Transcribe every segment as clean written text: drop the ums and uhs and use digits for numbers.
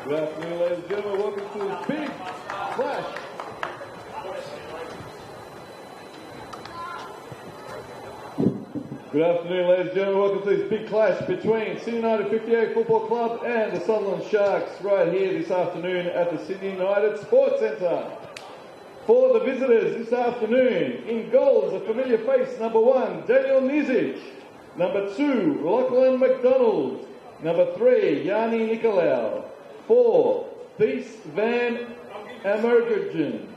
Good afternoon, ladies and gentlemen. Welcome to this big clash. Good afternoon, ladies and gentlemen. Welcome to this big clash between Sydney United 58 Football Club and the Sutherland Sharks right here this afternoon at the Sydney United Sports Centre. For the visitors this afternoon, in goals, a familiar face, number 1, Daniel Nizic. Number 2, Lachlan McDonald. Number 3, Yanni Nicolau. 4, Thies Van Amergergen.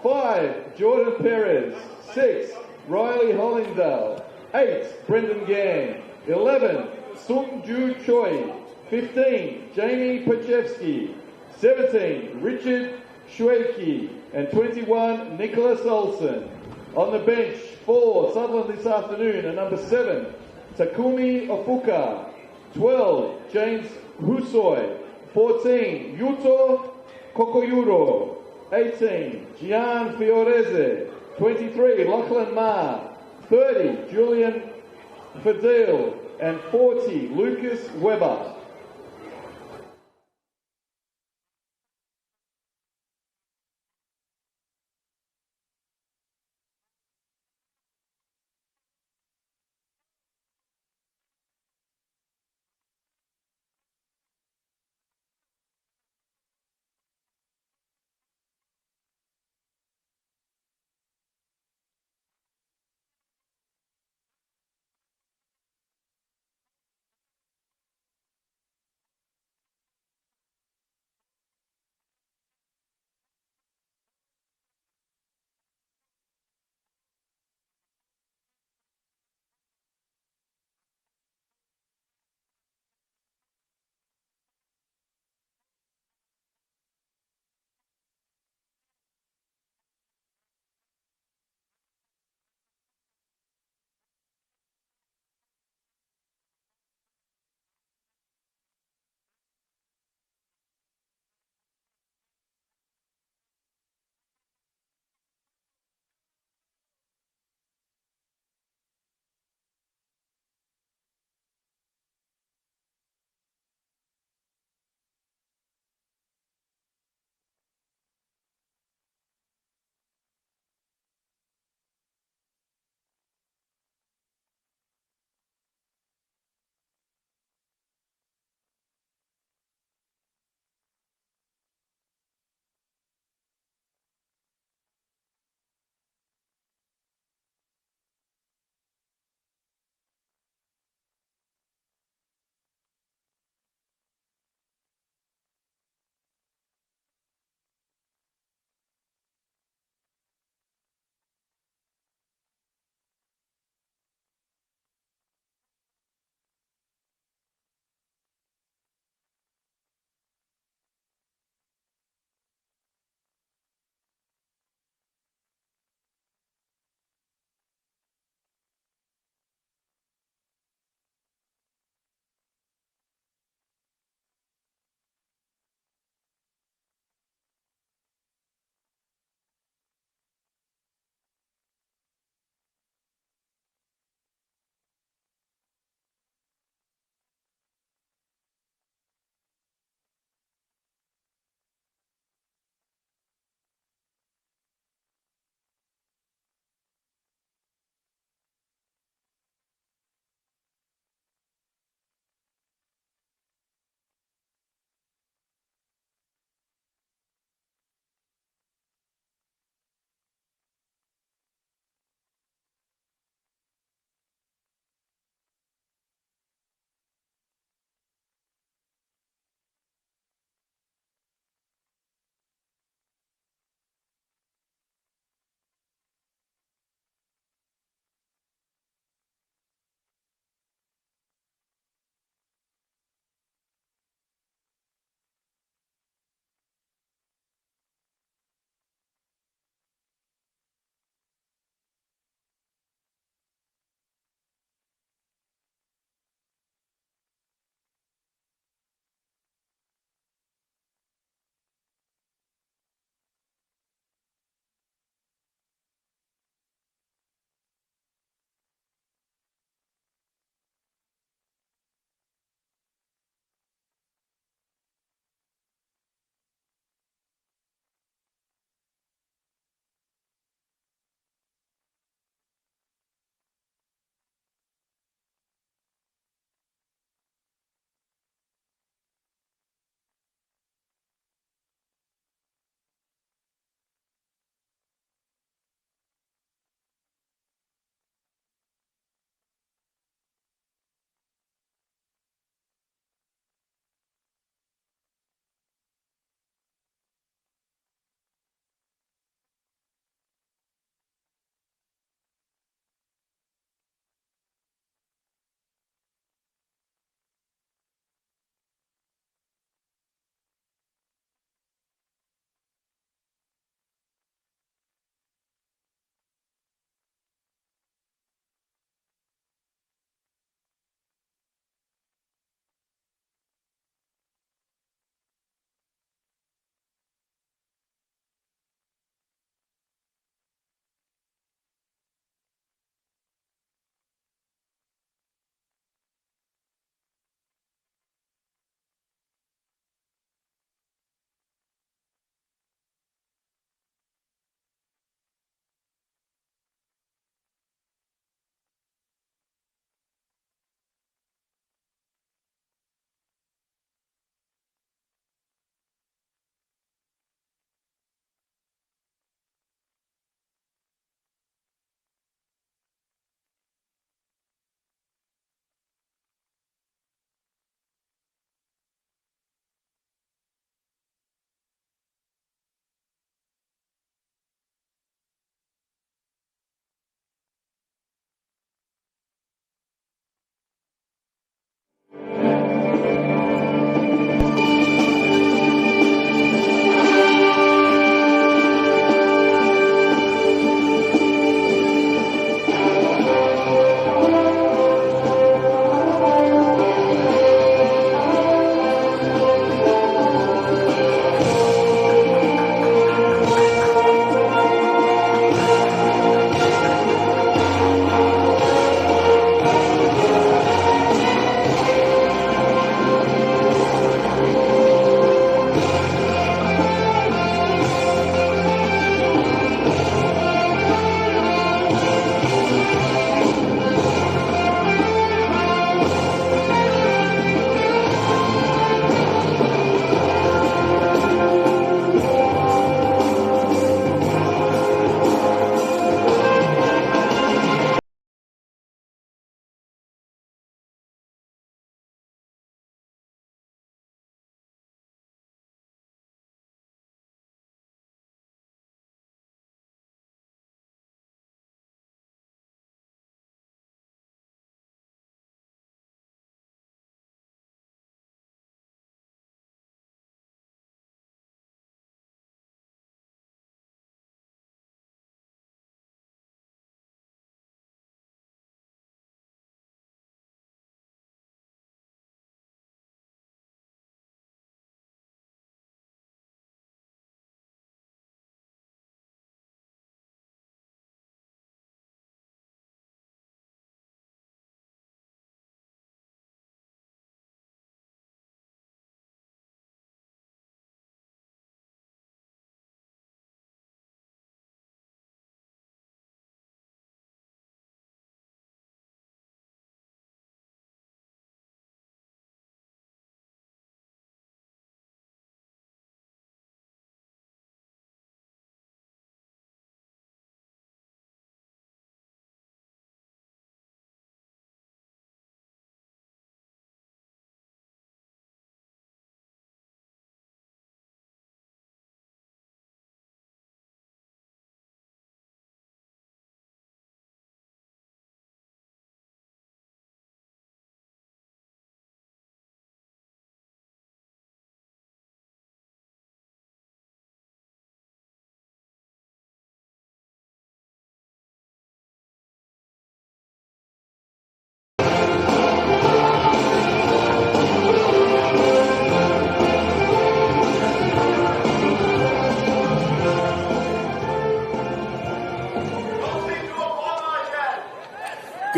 5, Jordan Perez. 6, Riley Hollindale. 8, Brendan Gang. 11, Sung Ju Choi. 15, Jamie Pachevsky. 17, Richard Schwedke. And 21, Nicholas Olsen. On the bench for Sutherland this afternoon are number 7, Takumi Ofuka. 12, James Husoi. 14, Yuto Kokoyuro. 18, Gian Fiorese. 23, Lachlan Ma. 30, Julian Fadil. And 40, Lucas Weber.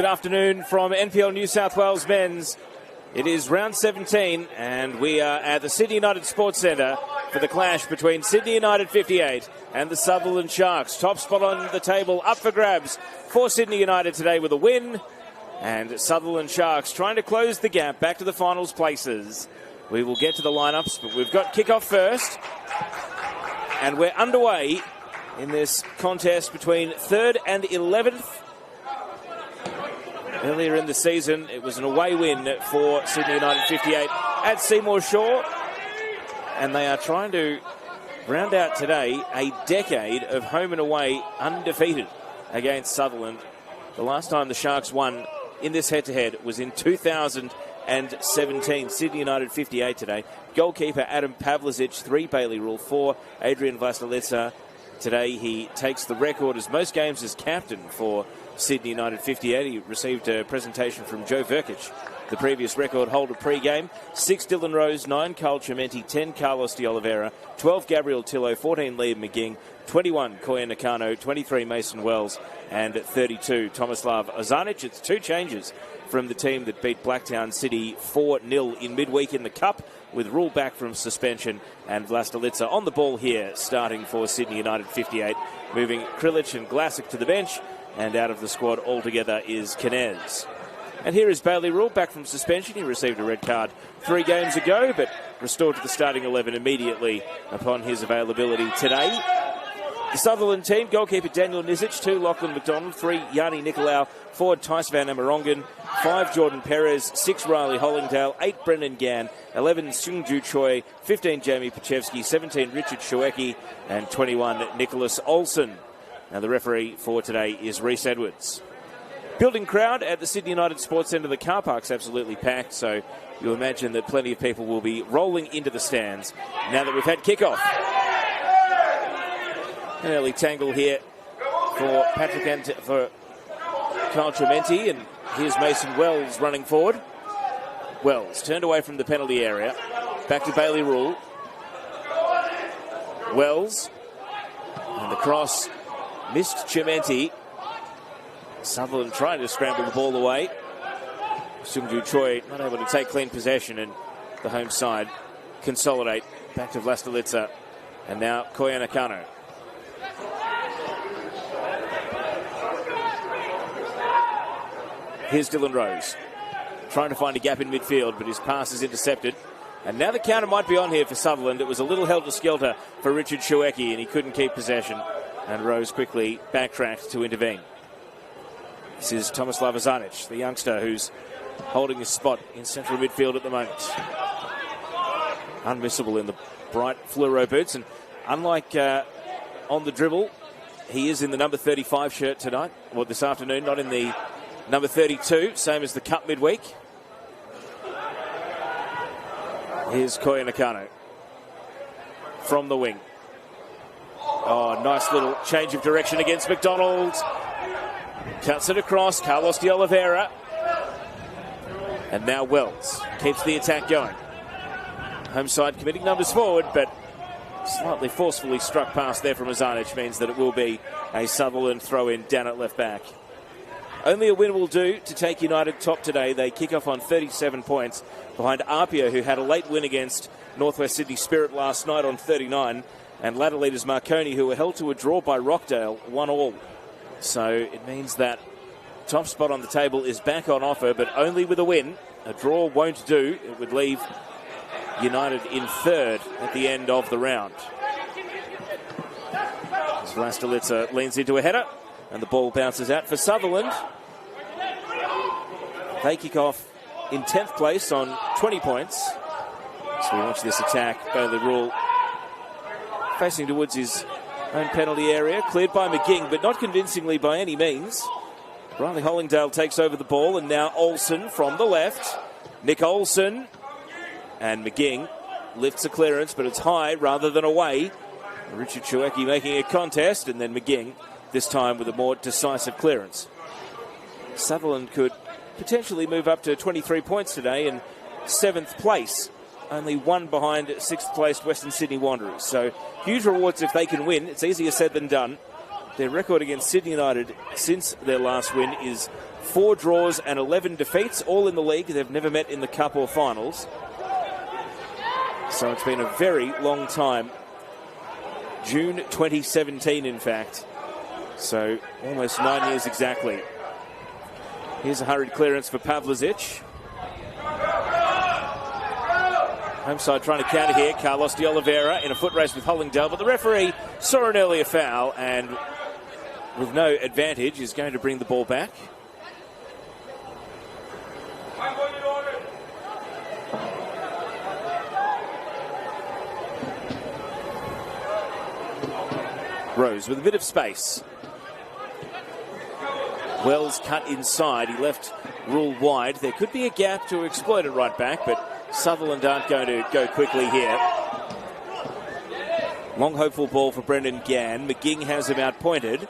Good afternoon from NPL New South Wales Men's. It is round 17 and we are at the Sydney United Sports Centre for the clash between Sydney United 58 and the Sutherland Sharks. Top spot on the table up for grabs for Sydney United today with a win. And Sutherland Sharks trying to close the gap back to the finals places. We will get to the lineups, but we've got kickoff first. And we're underway in this contest between 3rd and 11th. Earlier in the season, it was an away win for Sydney United 58 at Seymour Shore. And they are trying to round out today a decade of home and away undefeated against Sutherland. The last time the Sharks won in this head-to-head was in 2017. Sydney United 58 today. Goalkeeper Adam Pavlicic, 3 Bailey rule, 4 Adrian Vlastelica. Today he takes the record as most games as captain for Sydney United 58. He received a presentation from Joe Verkic, the previous record holder pre-game. 6 Dylan Rose, 9 Carl Cementi, 10 Carlos de Oliveira, 12 Gabriel Tillo, 14 Liam McGing, 21 Koya Nakano, 23 Mason Wells, and 32 Tomislav Ozanic. It's 2 changes from the team that beat Blacktown City 4-0 in midweek in the Cup, with Rule back from suspension and Vlastelica on the ball here, starting for Sydney United 58, moving Krilic and Glasic to the bench, and out of the squad altogether is Kinez. And here is Bailey Rule back from suspension. He received a red card 3 games ago, but restored to the starting 11 immediately upon his availability today. The Sutherland team, goalkeeper Daniel Nizic, 2 Lachlan McDonald, 3 Yanni Nicolau, 4 Tice Van Amerongen, 5 Jordan Perez, 6 Riley Hollingdale, 8 Brendan Gann, 11 Seungju Choi, 15 Jamie Pachevsky, 17 Richard Shawecki, and 21 Nicholas Olsen. Now the referee for today is Rhys Edwards. Building crowd at the Sydney United Sports Centre. The car park's absolutely packed, so you imagine that plenty of people will be rolling into the stands now that we've had kickoff. An early tangle here for Patrick and for Carl Cementi, and here's Mason Wells running forward. Wells turned away from the penalty area. Back to Bailey Rule. Wells, and the cross missed Cementi. Sutherland trying to scramble the ball away. Seungju Choi not able to take clean possession, and the home side consolidate. Back to Vlastelica, and now Koya Nakano. Here's Dylan Rose, trying to find a gap in midfield, but his pass is intercepted. And now the counter might be on here for Sutherland. It was a little helter-skelter for Richard Shawecki, and he couldn't keep possession. And Rose quickly backtracked to intervene. This is Tomislav Ozanic, the youngster who's holding his spot in central midfield at the moment. Unmissable in the bright fluoro boots. And unlike on the dribble, he is in the number 35 shirt tonight, or this afternoon, not in the number 32, same as the Cup midweek. Here's Koya Nakano from the wing. Oh, nice little change of direction against McDonald. Cuts it across, Carlos de Oliveira. And now Wells keeps the attack going. Home side committing numbers forward, but slightly forcefully struck past there from Ozanic means that it will be a Sutherland throw-in down at left back. Only a win will do to take United top today. They kick off on 37 points behind Apia, who had a late win against Northwest Sydney Spirit last night on 39, and ladder leaders Marconi, who were held to a draw by Rockdale, 1-1. So it means that top spot on the table is back on offer, but only with a win. A draw won't do. It would leave United in 3rd at the end of the round. As Vlastelica leans into a header, and the ball bounces out for Sutherland. They kick off in 10th place on 20 points. So we watch this attack. Bailey Rule facing towards his own penalty area. Cleared by McGing, but not convincingly by any means. Riley Hollingdale takes over the ball, and now Olsen from the left. Nick Olsen. And McGing lifts a clearance, but it's high rather than away. Richard Shawecki making a contest, and then McGing this time with a more decisive clearance. Sutherland could potentially move up to 23 points today in 7th place. Only 1 behind 6th placed Western Sydney Wanderers. So huge rewards if they can win. It's easier said than done. Their record against Sydney United since their last win is 4 draws and 11 defeats, all in the league. They've never met in the cup or finals. So it's been a very long time. June 2017, in fact. So almost 9 years exactly. Here's a hurried clearance for Pavlicic. Home side trying to counter here. Carlos de Oliveira in a foot race with Hollingdale, but the referee saw an earlier foul and with no advantage is going to bring the ball back. Rose with a bit of space. Wells cut inside. He left Rule wide. There could be a gap to exploit it right back, but Sutherland aren't going to go quickly here. Long hopeful ball for Brendan Gann. McGing has him outpointed.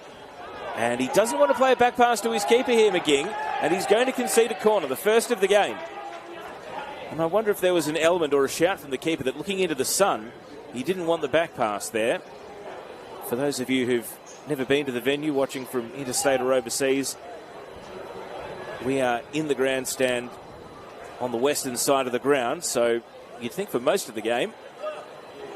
And he doesn't want to play a back pass to his keeper here, McGing. And he's going to concede a corner, the first of the game. And I wonder if there was an element or a shout from the keeper that looking into the sun, he didn't want the back pass there. For those of you who've never been to the venue, watching from interstate or overseas, we are in the grandstand on the western side of the ground, so you'd think for most of the game,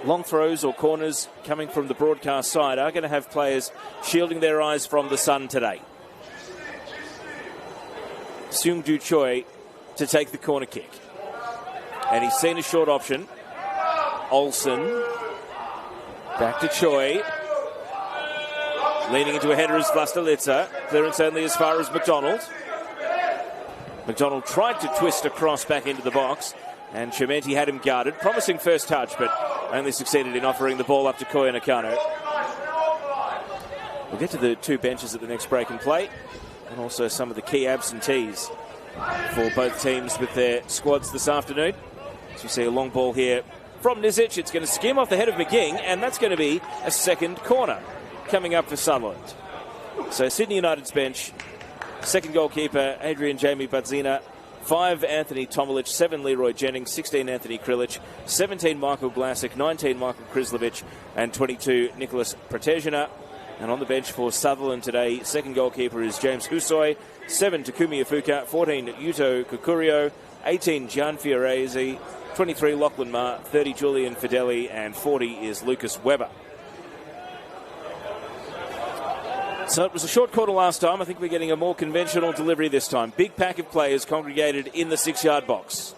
long throws or corners coming from the broadcast side are going to have players shielding their eyes from the sun today. Seung Ju Choi to take the corner kick. And he's seen a short option. Olsen. Back to Choi. Leaning into a header is Vlastelica. Clearance only as far as McDonald. McDonald tried to twist across back into the box, and Chimenti had him guarded. Promising first touch, but only succeeded in offering the ball up to Koya Nakano. We'll get to the two benches at the next break and play, and also some of the key absentees for both teams with their squads this afternoon. So we see a long ball here from Nizic. It's going to skim off the head of McGing, and that's going to be a second corner coming up for Sutherland. So Sydney United's bench, second goalkeeper Adrian Jamie Badzina, 5 Anthony Tomilich, 7 Leroy Jennings, 16 Anthony Krilic, 17 Michael Glasic, 19 Michael Krislovic, and 22 Nicholas Protezina. And on the bench for Sutherland today, second goalkeeper is James Hussoy, 7 Takumi Ifuka, 14 Yuto Kukurio, 18 Gian Fiorese, 23 Lachlan Ma, 30 Julian Fideli, and 40 is Lucas Webber. So it was a short quarter last time. I think we're getting a more conventional delivery this time. Big pack of players congregated in the 6-yard box.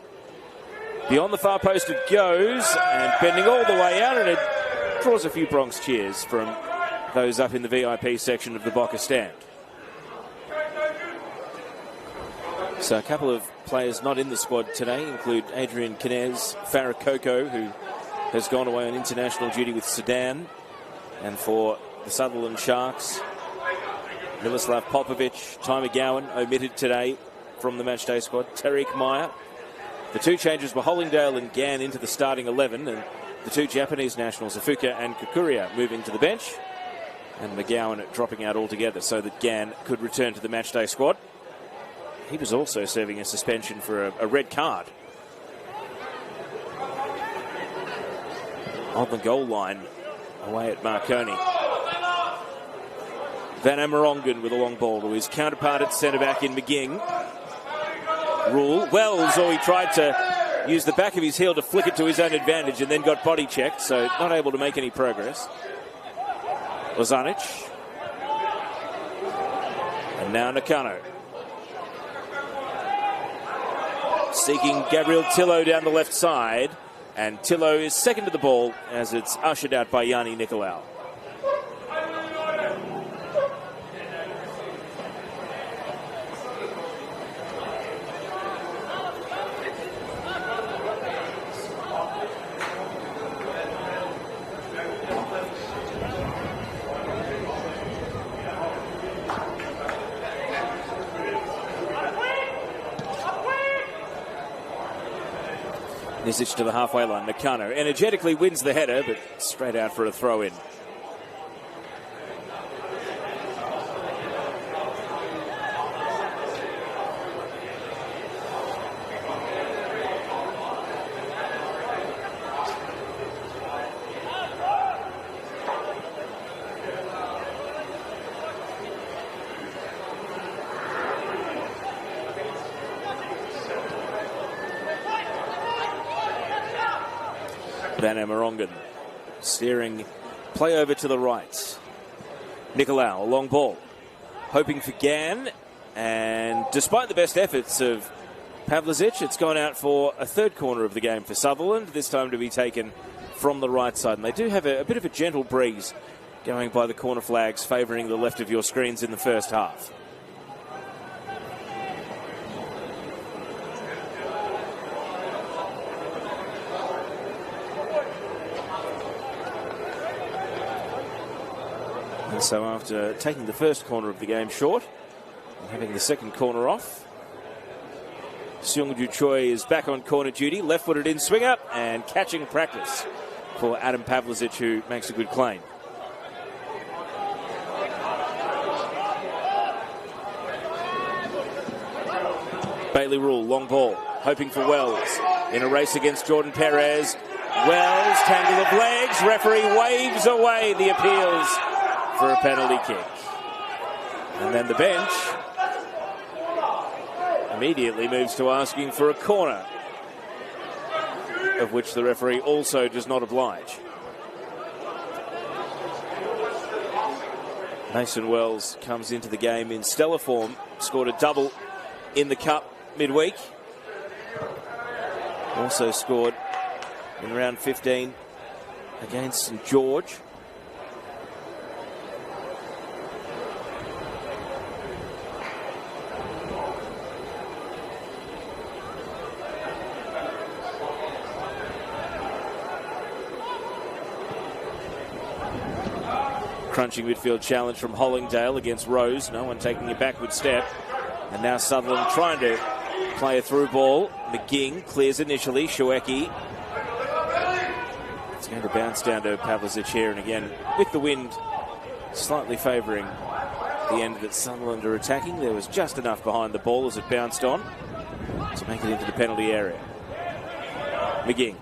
Beyond the far post it goes, and bending all the way out, and it draws a few Bronx cheers from those up in the VIP section of the Boca stand. So a couple of players not in the squad today include Adrian Kinez, Farah Koko, who has gone away on international duty with Sudan, and for the Sutherland Sharks, Miloslav Popovic, Ty McGowan omitted today from the matchday squad. Tariq Meyer. The two changes were Hollingdale and Gann into the starting 11, and the two Japanese nationals, Ifuka and Kukuria, moving to the bench, and McGowan dropping out altogether so that Gann could return to the matchday squad. He was also serving a suspension for a red card on the goal line away at Marconi. Van Amerongen with a long ball to his counterpart at centre-back in McGing. Rule. Wells, he tried to use the back of his heel to flick it to his own advantage and then got body checked, so not able to make any progress. Lozanic. And now Nakano. Seeking Gabriel Tillo down the left side, and Tillo is second to the ball as it's ushered out by Yanni Nicolau. Nizic to the halfway line. Nakano energetically wins the header, but straight out for a throw-in. Van Amerongen steering play over to the right. Nicolau, a long ball, hoping for Gann, and despite the best efforts of Pavlicic, it's gone out for a third corner of the game for Sutherland, this time to be taken from the right side. And they do have a bit of a gentle breeze going by the corner flags, favouring the left of your screens in the first half. And so after taking the first corner of the game short and having the second corner off, Seung-Ju Choi is back on corner duty, left-footed in swing up and catching practice for Adam Pavlicic, who makes a good claim. Bailey Rule, long ball, hoping for Wells in a race against Jordan Perez. Wells, tangle of legs, referee waves away the appeals for a penalty kick. And then the bench immediately moves to asking for a corner, of which the referee also does not oblige. Mason Wells comes into the game in stellar form, scored a double in the Cup midweek. Also scored in round 15 against St George. Crunching midfield challenge from Hollingdale against Rose. No one taking a backward step. And now Sutherland trying to play a through ball. McGing clears initially. Shueki. It's going to bounce down to Pavlicic here. And again, with the wind slightly favouring the end that Sutherland are attacking, there was just enough behind the ball as it bounced on to make it into the penalty area. McGing.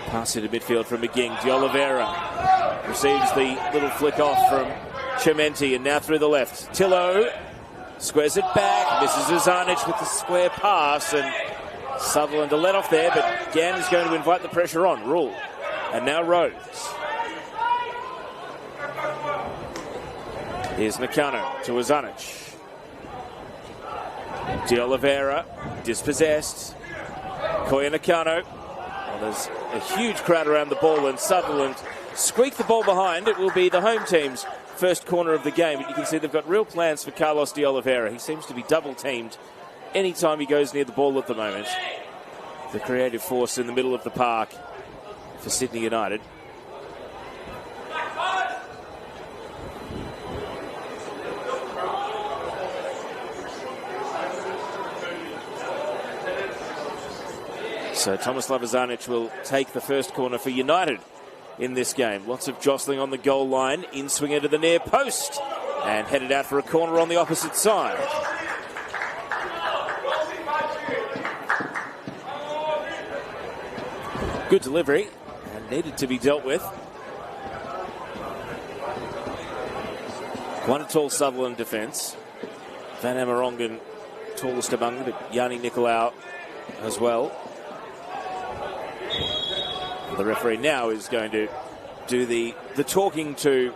Pass into midfield from McGing. De Oliveira receives the little flick off from Chimenti, and now through the left. Tillo squares it back, misses Uzanic with the square pass, and Sutherland to let off there, but Gann is going to invite the pressure on. Rule. And now Rose. Here's Nakano to Uzanic. De Oliveira dispossessed. Koya Nakano. Well, there's a huge crowd around the ball, and Sutherland squeak the ball behind. It will be the home team's first corner of the game, but you can see they've got real plans for Carlos De Oliveira. He seems to be double-teamed anytime he goes near the ball at the moment. The creative force in the middle of the park for Sydney United. So Tomislav Uzanic will take the first corner for United in this game. Lots of jostling on the goal line. In swinger to the near post. And headed out for a corner on the opposite side. Good delivery. And needed to be dealt with. Quite a tall Sutherland defence. Van Amerongen, tallest among them, but Yanni Nicolau as well. The referee now is going to do the talking to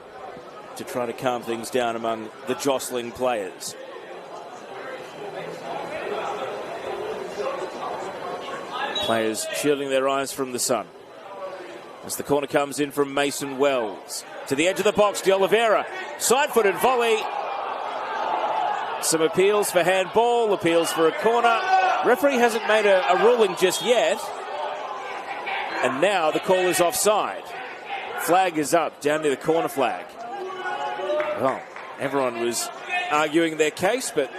try to calm things down among the jostling players. Players shielding their eyes from the sun. As the corner comes in from Mason Wells. To the edge of the box, De Oliveira. Side-footed volley. Some appeals for handball, appeals for a corner. Referee hasn't made a ruling just yet. And now the call is offside. Flag is up, down near the corner flag. Well, everyone was arguing their case, but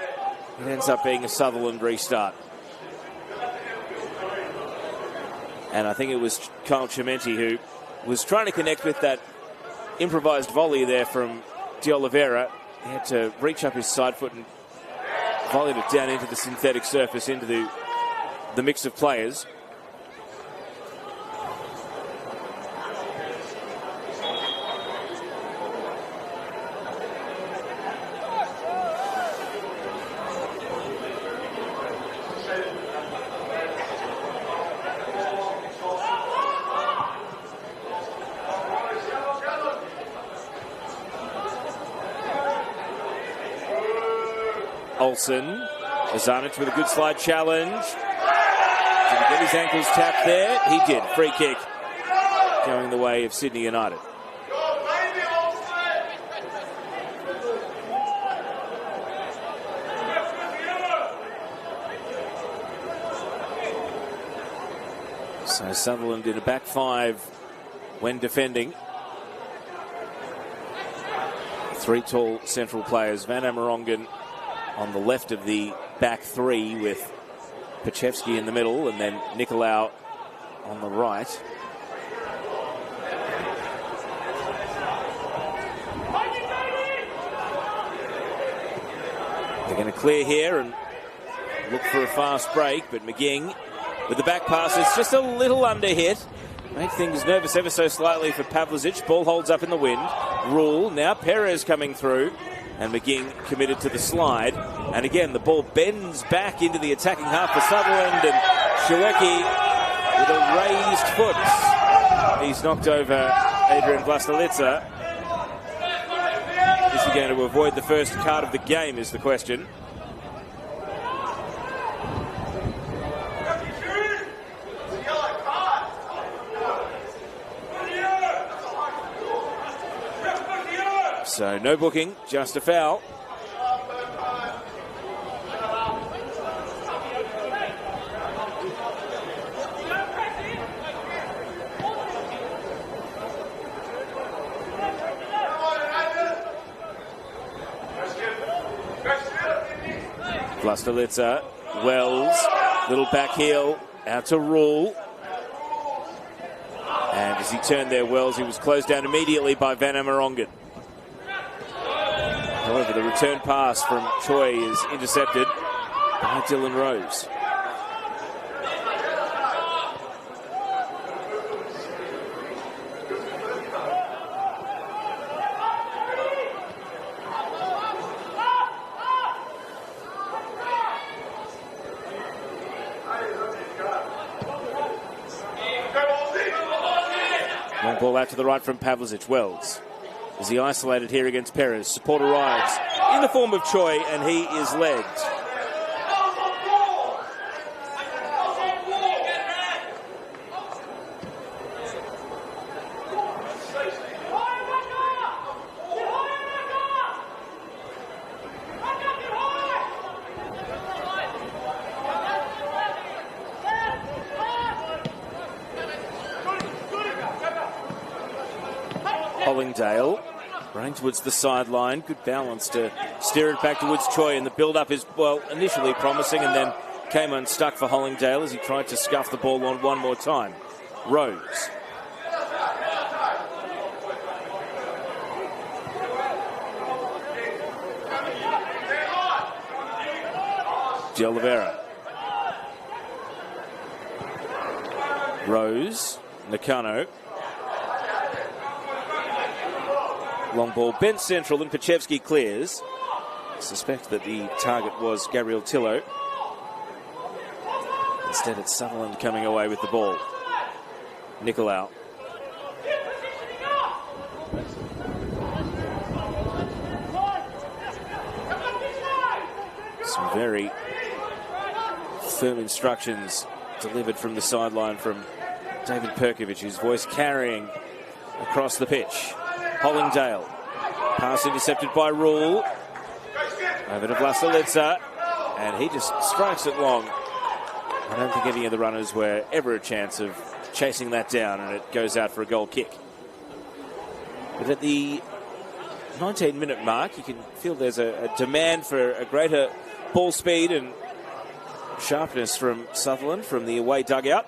it ends up being a Sutherland restart. And I think it was Kyle Chimenti who was trying to connect with that improvised volley there from De Oliveira. He had to reach up his side foot and volleyed it down into the synthetic surface, into the mix of players. Olsen. Azanic with a good slide challenge. Did he get his ankles tapped there? He did. Free kick going the way of Sydney United. So Sutherland in a back five when defending. Three tall central players. Van Amerongen on the left of the back three with Pachevsky in the middle, and then Nicolau on the right. They're going to clear here and look for a fast break, but McGing with the back pass is just a little under hit. Made things nervous ever so slightly for Pavlicic. Ball holds up in the wind. Rule. Now Perez coming through. And McGing committed to the slide. And again, the ball bends back into the attacking half for Sutherland. And Shawecki with a raised foot. He's knocked over Adrian Vlastelica. Is he going to avoid the first card of the game is the question. So no booking, just a foul. Vlastelica, Wells, little back heel, out to Rule. And as he turned there, Wells, he was closed down immediately by Van Amerongen. However, the return pass from Choi is intercepted by Dylan Rose. Long ball out to the right from Pavlicic. Wells. Is he isolated here against Perez? Support arrives in the form of Choi, and he is legged. Hollingdale. Running towards the sideline. Good balance to steer it back towards Choi, and the build-up is, well, initially promising and then came unstuck for Hollingdale as he tried to scuff the ball on one more time. Rose. De Oliveira. Rose. Nakano. Long ball bent central and Pachevsky clears. I suspect that the target was Gabriel Tillo. Instead it's Sutherland coming away with the ball. Nicolau. Some very firm instructions delivered from the sideline from David Perkovic, whose voice carrying across the pitch. Hollingdale. Pass intercepted by Rule. Over to Vlastelica. And he just strikes it long. I don't think any of the runners were ever a chance of chasing that down, and it goes out for a goal kick. But at the 19-minute mark, you can feel there's a demand for a greater ball speed and sharpness from Sutherland from the away dugout.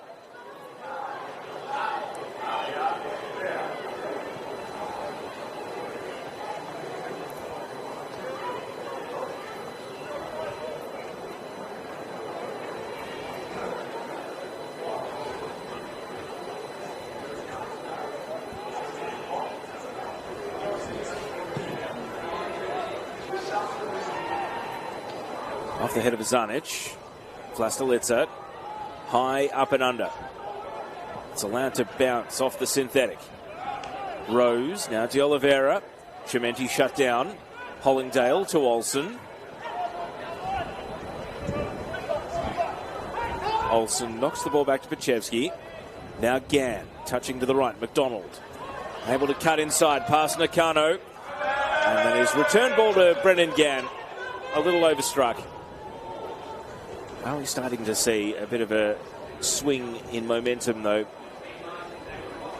Off the head of Azanic. Vlastelica. High, up and under. It's allowed to bounce off the synthetic. Rose, now De Oliveira. Chimenti shut down. Hollingdale to Olsen. Olsen knocks the ball back to Pachevsky. Now Gann, touching to the right. McDonald, able to cut inside, past Nakano. And then his return ball to Brennan Gann, a little overstruck. Are we starting to see a bit of a swing in momentum, though?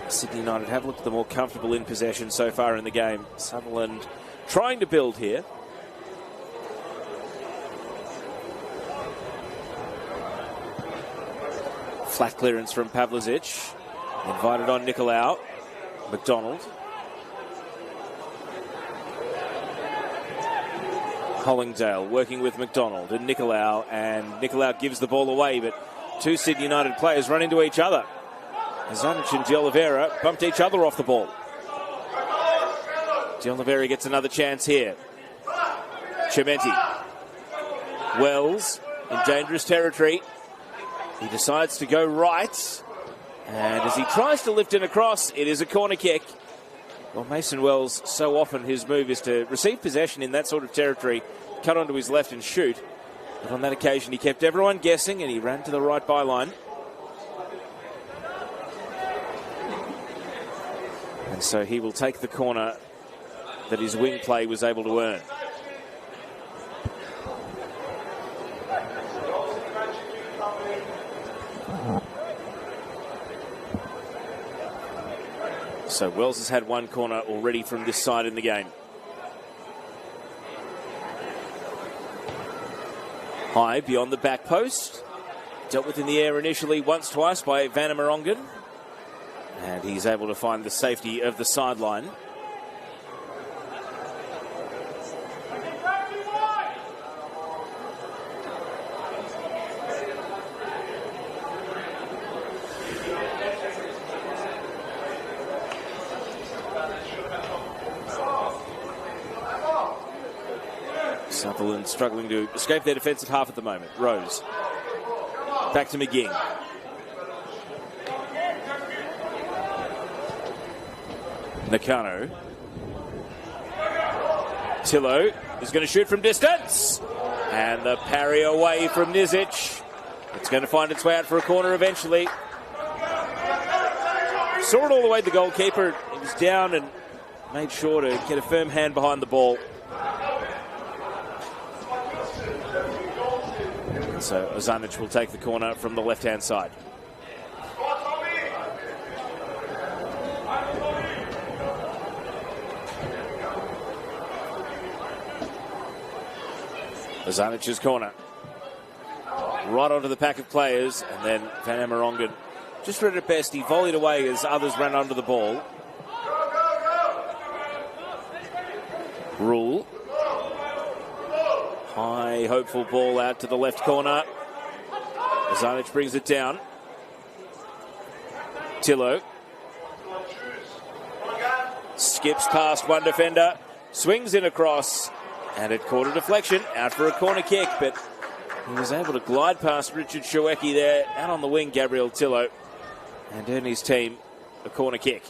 Sydney United have looked the more comfortable in possession so far in the game. Sutherland trying to build here. Flat clearance from Pavlicic. Invited on Nicolau. McDonald. Hollingdale working with McDonald and Nicolau. And Nicolau gives the ball away, but two Sydney United players run into each other. Zanic and De Oliveira bumped each other off the ball. De Oliveira gets another chance here. Chimenti. Wells in dangerous territory. He decides to go right. And as he tries to lift it across, it is a corner kick. Well, Mason Wells, so often his move is to receive possession in that sort of territory, cut onto his left and shoot. But on that occasion, he kept everyone guessing and he ran to the right byline. And so he will take the corner that his wing play was able to earn. So Wells has had one corner already from this side in the game. High beyond the back post. Dealt with in the air initially once, twice by Vanna Morongan. And he's able to find the safety of the sideline. Sutherland struggling to escape their defensive half at the moment. Rose. Back to McGing. Nakano. Tillo is going to shoot from distance. And the parry away from Nizic. It's going to find its way out for a corner eventually. Saw it all the way to the goalkeeper. He was down and made sure to get a firm hand behind the ball. So Ozanic will take the corner from the left-hand side. Ozanic's corner. Right onto the pack of players, and then Van Amerongen just read it best. He volleyed away as others ran under the ball. Rule. High, hopeful ball out to the left corner. Ozanic brings it down. Tillo. Skips past one defender. Swings in across. And it caught a deflection. Out for a corner kick. But he was able to glide past Richard Shawecki there. Out on the wing, Gabriel Tillo. And earn his team a corner kick.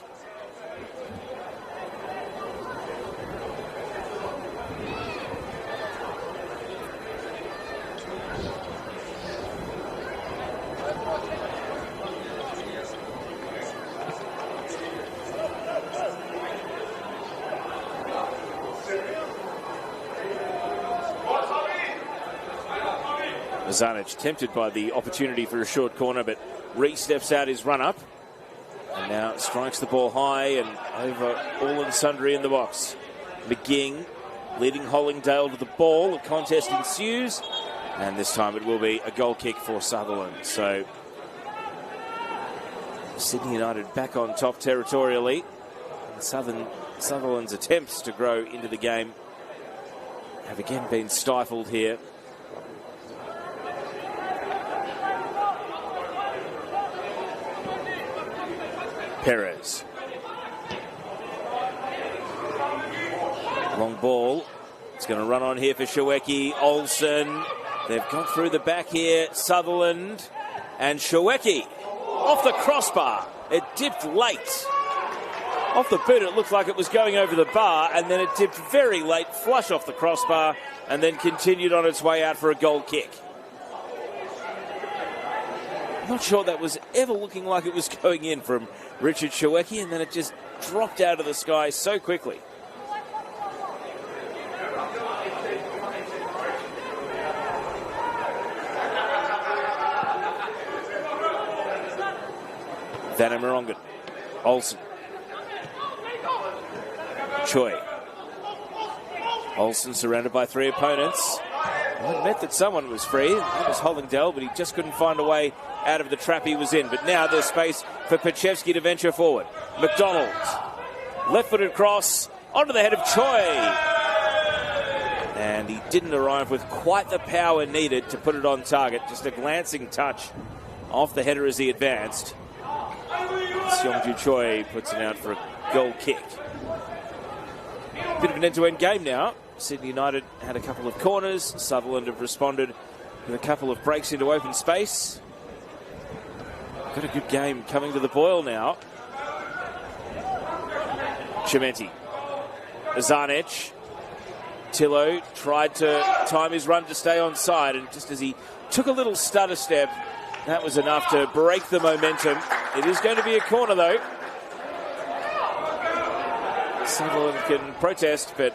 Zanic tempted by the opportunity for a short corner, but re-steps out his run-up. And now strikes the ball high and over all and sundry in the box. McGing leading Hollingdale to the ball. A contest ensues. And this time it will be a goal kick for Sutherland. So Sydney United back on top territorially. And Sutherland's attempts to grow into the game have again been stifled here. Perez. Long ball. It's going to run on here for Shawecki. Olsen. They've gone through the back here. Sutherland. And Shawecki off the crossbar. It dipped late. Off the boot, it looked like it was going over the bar, and then it dipped very late, flush off the crossbar, and then continued on its way out for a goal kick. Not sure that was ever looking like it was going in from Richard Shawecki, and then it just dropped out of the sky so quickly. Vanna Morongan. Olsen. Choi. Olsen surrounded by 3 opponents. Well, it meant that someone was free. That was Hollingdale, but he just couldn't find a way out of the trap he was in. But now there's space for Pachevsky to venture forward. McDonald. Left-footed cross onto the head of Choi. And he didn't arrive with quite the power needed to put it on target. Just a glancing touch off the header as he advanced. Seongju Choi puts it out for a goal kick. Bit of an end-to-end game now. Sydney United had a couple of corners. Sutherland have responded with a couple of breaks into open space. Got a good game coming to the boil now. Chimenti. Azarnec. Tillo tried to time his run to stay on side, and just as he took a little stutter step, that was enough to break the momentum. It is going to be a corner, though. Sutherland can protest, but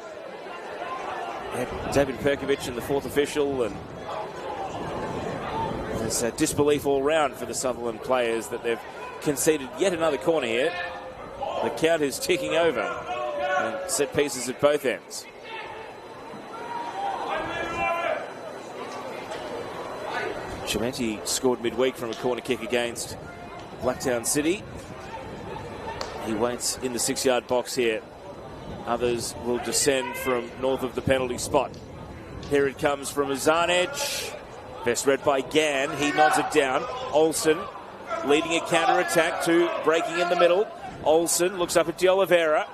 David Perkovic and the 4th official, and there's disbelief all round for the Sutherland players that they've conceded yet another corner here. The count is ticking over, and set pieces at both ends. Chimenti scored midweek from a corner kick against Blacktown City. He waits in the 6-yard box here. Others will descend from north of the penalty spot. Here it comes from Azarnec. Best read by Gann. He nods it down. Olsen leading a counter-attack to breaking in the middle. Olsen looks up at De Oliveira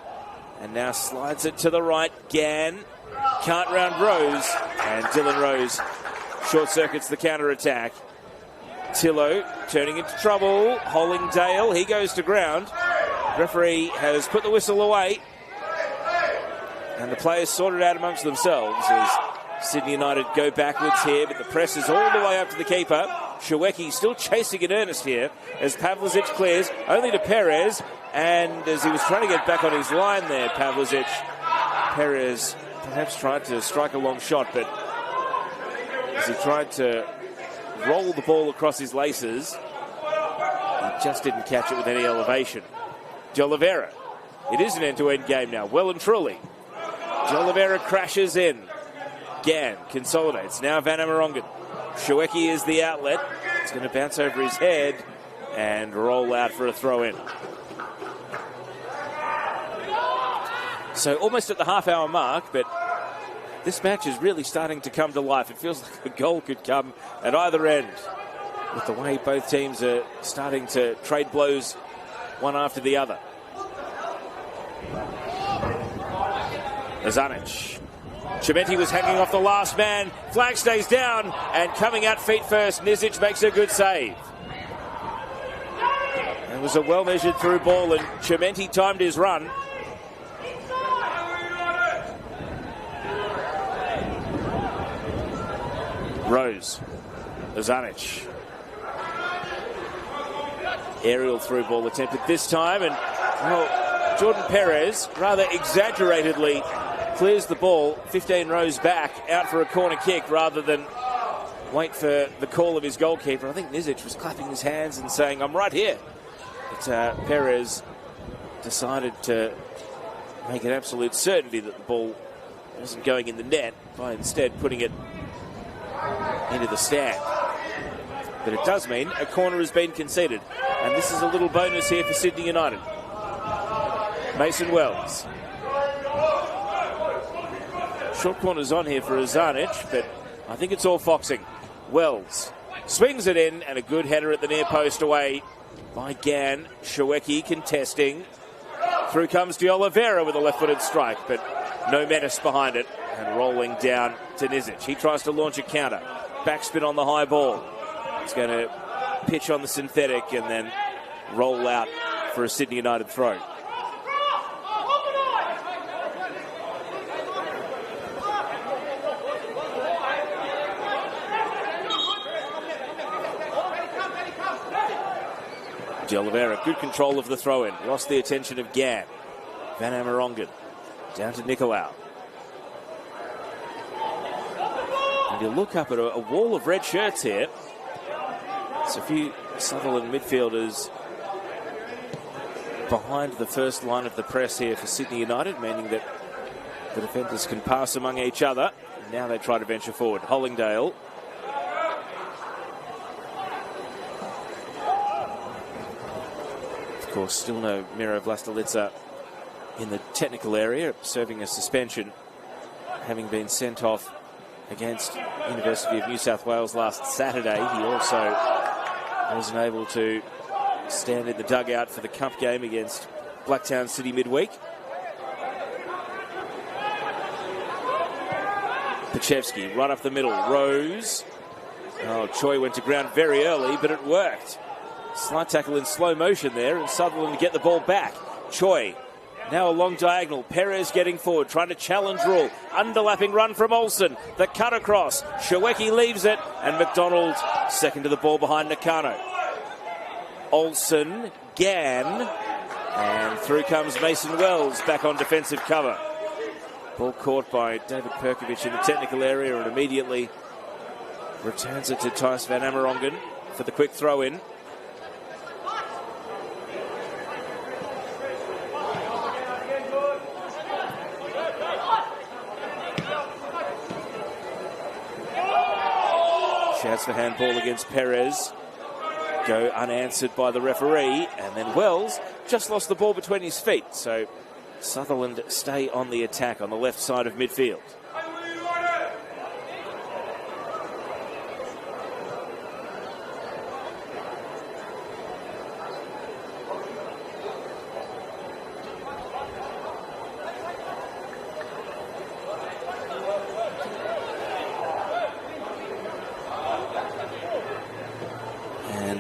and now slides it to the right. Gann can't round Rose, and Dylan Rose short circuits the counter-attack. Tillo turning into trouble. Hollingdale, he goes to ground. Referee has put the whistle away, and the players sorted out amongst themselves as Sydney United go backwards here, but the press is all the way up to the keeper. Shawecki still chasing in earnest here as Pavlicic clears, only to Perez, and as he was trying to get back on his line there, Pavlicic, Perez perhaps tried to strike a long shot, but as he tried to roll the ball across his laces, he just didn't catch it with any elevation. De Oliveira. It is an end-to-end game now, well and truly. De Oliveira crashes in. Gann consolidates. Now Vanna Morongan. Shawecki is the outlet. It's going to bounce over his head and roll out for a throw-in. So almost at the half-hour mark, but this match is really starting to come to life. It feels like a goal could come at either end with the way both teams are starting to trade blows one after the other. Azarnec. Chimenti was hanging off the last man. Flag stays down, and coming out feet first, Nizic makes a good save. It was a well-measured through ball, and Chimenti timed his run. Rose. Azarnec. Aerial through ball attempted this time, and well, Jordan Perez rather exaggeratedly clears the ball 15 rows back out for a corner kick rather than wait for the call of his goalkeeper. I think Nizic was clapping his hands and saying, "I'm right here." But Perez decided to make an absolute certainty that the ball wasn't going in the net by instead putting it into the stand. But it does mean a corner has been conceded, and this is a little bonus here for Sydney United. Mason Wells. Short corner's on here for Azarnec, but I think it's all foxing. Wells swings it in, and a good header at the near post away by Gann. Shawecki contesting. Through comes De Oliveira with a left-footed strike, but no menace behind it, and rolling down to Nizic. He tries to launch a counter. Backspin on the high ball. He's going to pitch on the synthetic and then roll out for a Sydney United throw. De Oliveira, good control of the throw-in. Lost the attention of Gann. Van Amerongen down to Nicolau. And you look up at a wall of red shirts here. There's a few Sutherland midfielders behind the first line of the press here for Sydney United, meaning that the defenders can pass among each other. Now they try to venture forward. Hollingdale. Of course, still no Miro Vlastelica in the technical area, serving a suspension, having been sent off against University of New South Wales last Saturday. He also wasn't able to stand in the dugout for the cup game against Blacktown City midweek. Pachevsky right up the middle. Rose. Oh, Choi went to ground very early, but it worked. Slight tackle in slow motion there, and Sutherland to get the ball back. Choi now a long diagonal. Perez getting forward, trying to challenge Rule. Underlapping run from Olsen. The cut across. Shawecki leaves it, and McDonald second to the ball behind Nakano. Olsen, Gann, and through comes Mason Wells back on defensive cover. Ball caught by David Perkovic in the technical area and immediately returns it to Tice Van Amerongen for the quick throw-in. Shouts for handball against Perez. Go unanswered by the referee, and then Wells just lost the ball between his feet. So Sutherland stay on the attack on the left side of midfield.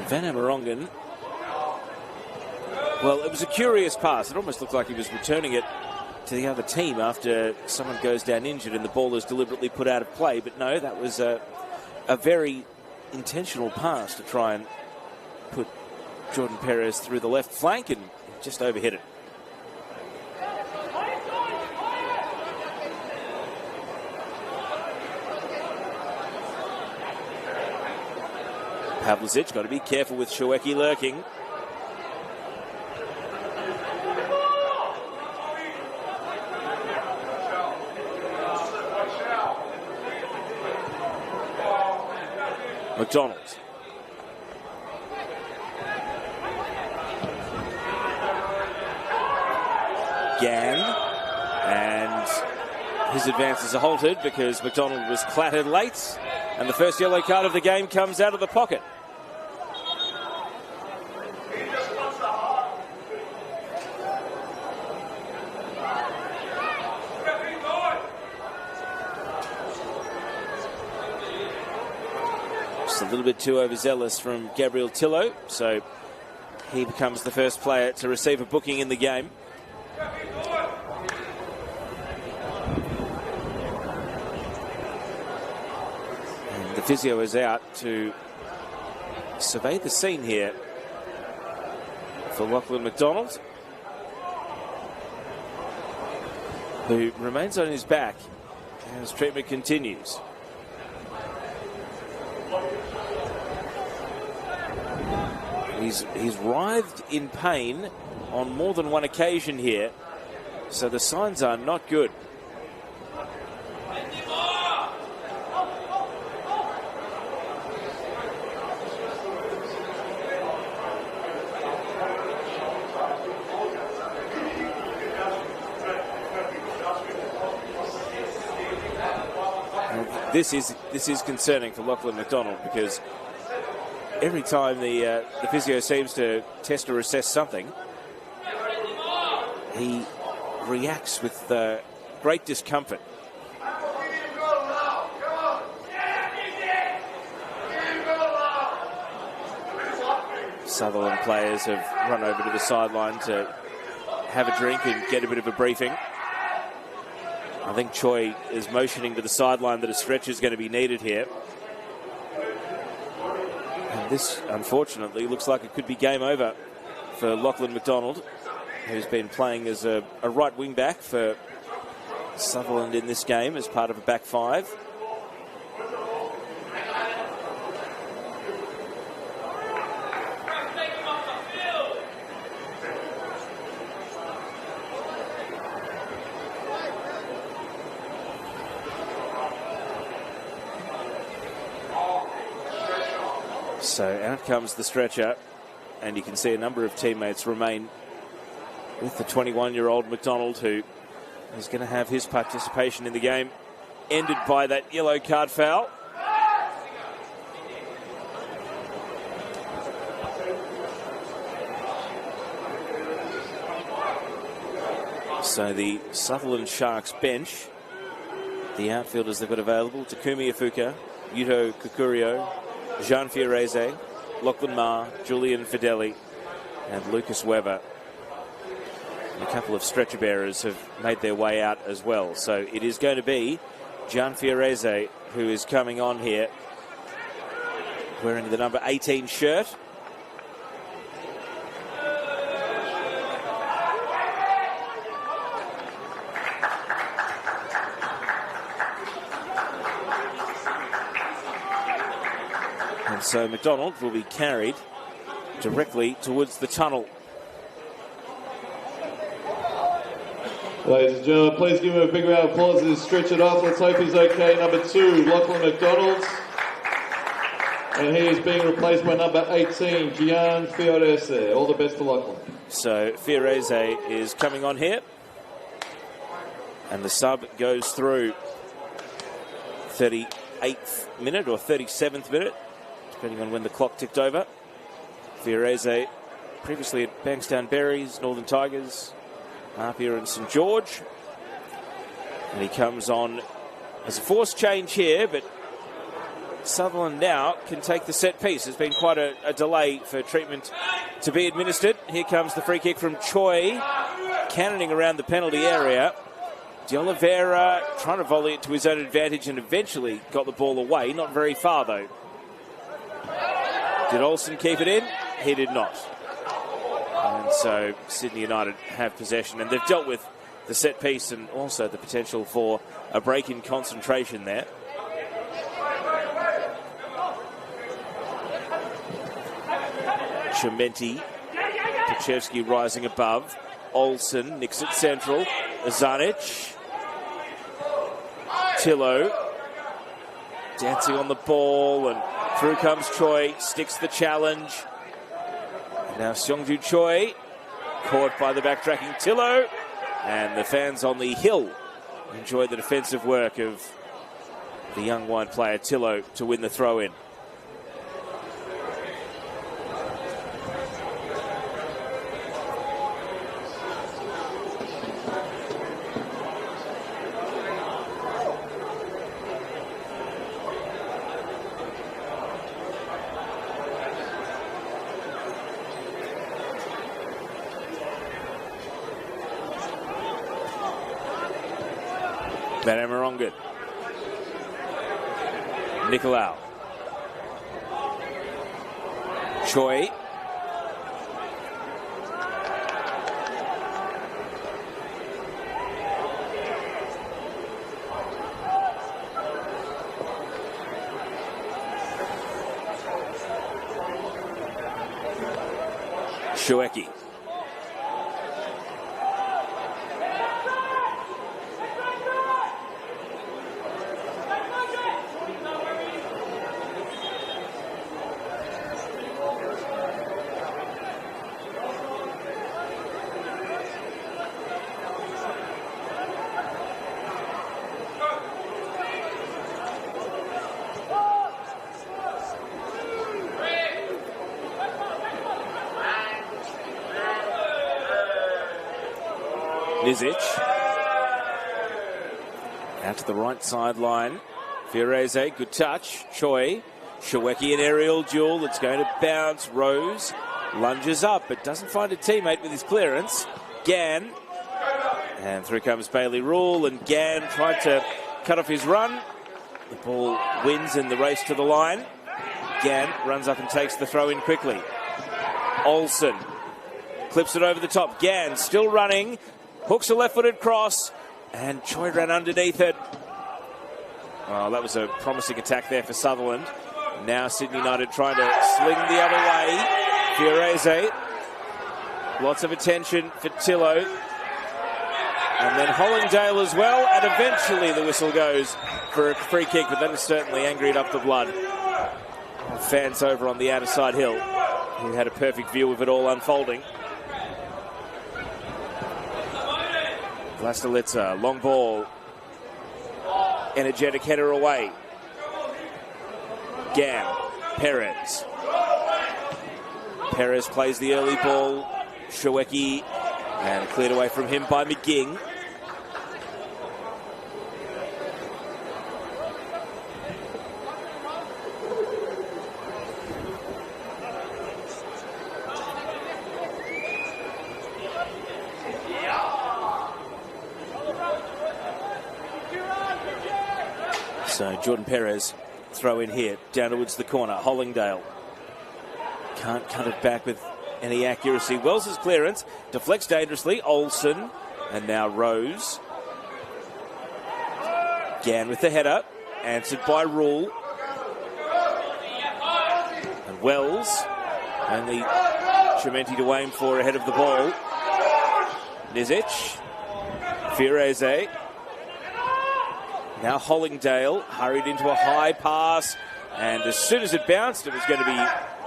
Van Amerongen, well, it was a curious pass. It almost looked like he was returning it to the other team after someone goes down injured and the ball is deliberately put out of play. But no, that was a very intentional pass to try and put Jordan Perez through the left flank and just overhit it. Pavlicic got to be careful with Shawecki lurking. McDonald. Gann. And his advances are halted because McDonald was clattered late. And the first yellow card of the game comes out of the pocket. Just a little bit too overzealous from Gabriel Tillo, so he becomes the first player to receive a booking in the game. And the physio is out to survey the scene here for Lachlan McDonald, who remains on his back as treatment continues. He's writhed in pain on more than one occasion here, so the signs are not good. This is concerning for Lachlan McDonald, because every time the physio seems to test or assess something, he reacts with great discomfort. Sutherland players have run over to the sideline to have a drink and get a bit of a briefing. I think Choi is motioning to the sideline that a stretch is going to be needed here. And this, unfortunately, looks like it could be game over for Lachlan McDonald, who's been playing as a right wing back for Sutherland in this game as part of a back five. So out comes the stretcher, and you can see a number of teammates remain with the 21-year-old McDonald, who is going to have his participation in the game ended by that yellow card foul. So the Sutherland Sharks bench, the outfielders they've got available: Takumi Ifuka, Yuto Kukurio, Jean Fiorese, Lachlan Ma, Julian Fideli, and Lucas Weber. And a couple of stretcher bearers have made their way out as well. So it is going to be Jean Fiorese who is coming on here, wearing the number 18 shirt. And so McDonald will be carried directly towards the tunnel. Ladies and gentlemen, please give him a big round of applause as he stretch it off. Let's hope he's okay. Number 2, Lachlan McDonald. And he is being replaced by number 18, Gian Fiorese. All the best to Lachlan. So Fiorese is coming on here. And the sub goes through 38th minute or 37th minute, depending on when the clock ticked over. Fiorese, previously at Bankstown Berries, Northern Tigers, Apia and St George. And he comes on as a forced change here, but Sutherland now can take the set piece. There's been quite a delay for treatment to be administered. Here comes the free kick from Choi, cannoning around the penalty area. De Oliveira trying to volley it to his own advantage and eventually got the ball away. Not very far, though. Did Olsen keep it in? He did not. And so Sydney United have possession, and they've dealt with the set piece and also the potential for a break in concentration there. Chimenti, Pachevsky rising above. Olsen nicks it central. Zanic. Tillo dancing on the ball, and through comes Choi, sticks the challenge. Now Seongju Choi, caught by the backtracking Tillo, and the fans on the hill enjoyed the defensive work of the young wide player Tillo to win the throw-in. Banamorongan. Nicolau. Choi. Shoeki. Nizic. Out to the right sideline. Fiorese, good touch. Choi. Shaweki, an aerial duel that's going to bounce. Rose lunges up, but doesn't find a teammate with his clearance. Gann. And through comes Bailey Rule, and Gann tried to cut off his run. The ball wins in the race to the line. Gann runs up and takes the throw in quickly. Olsen Clips it over the top. Gann still running. Hooks a left-footed cross. And Choi ran underneath it. Oh, that was a promising attack there for Sutherland. Now Sydney United trying to sling the other way. Fiorese. Lots of attention for Tillo. And then Hollingdale as well. And eventually the whistle goes for a free kick, but that has certainly angered up the blood. Fans over on the outer side hill, who had a perfect view of it all unfolding. Vlastelica, long ball. Energetic header away. Gann, Perez. Perez plays the early ball. Shaweki, and cleared away from him by McGing. So Jordan Perez throw in here, down towards the corner. Hollingdale can't cut it back with any accuracy. Wells' clearance deflects dangerously. Olsen, and now Rose. Gann with the header, answered by Rule. And Wells, only Chimenti to aim for ahead of the ball. Nizic, Fiorese. Now Hollingdale hurried into a high pass, and as soon as it bounced, it was going to be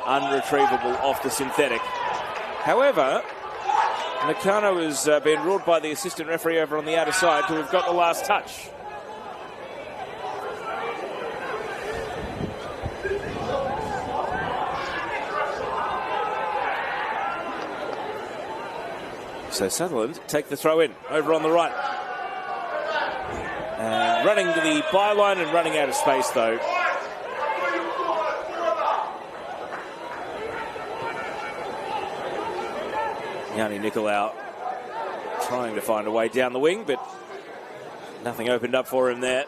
unretrievable off the synthetic. However, Nakano has been ruled by the assistant referee over on the outer side to have got the last touch. So Sutherland take the throw in over on the right. And running to the byline and running out of space though. Yanni Nicolau trying to find a way down the wing, but nothing opened up for him there.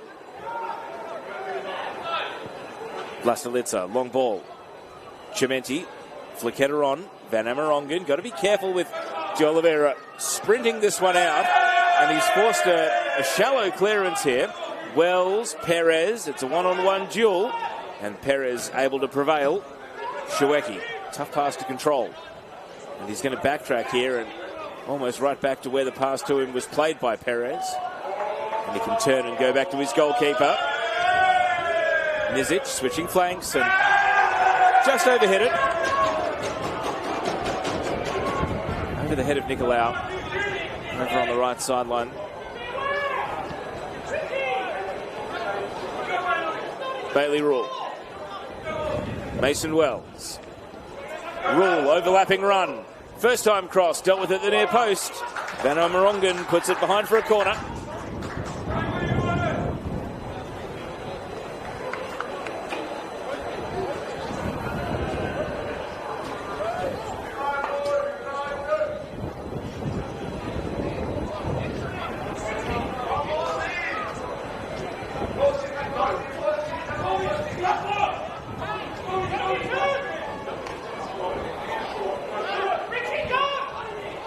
Vlastelica, long ball. Chimenti, flick header on. Van Amerongen, got to be careful with De Oliveira sprinting this one out, and he's forced a shallow clearance here. Wells, Perez, it's a one-on-one duel, and Perez able to prevail. Shaweki, tough pass to control. And he's going to backtrack here and almost right back to where the pass to him was played by Perez. And he can turn and go back to his goalkeeper. Nizic switching flanks and just overhit it. Over the head of Nicolau. Over on the right sideline. Bailey Rule. Mason Wells. Rule, overlapping run. First time cross, dealt with at the near post. Van Amerongen puts it behind for a corner.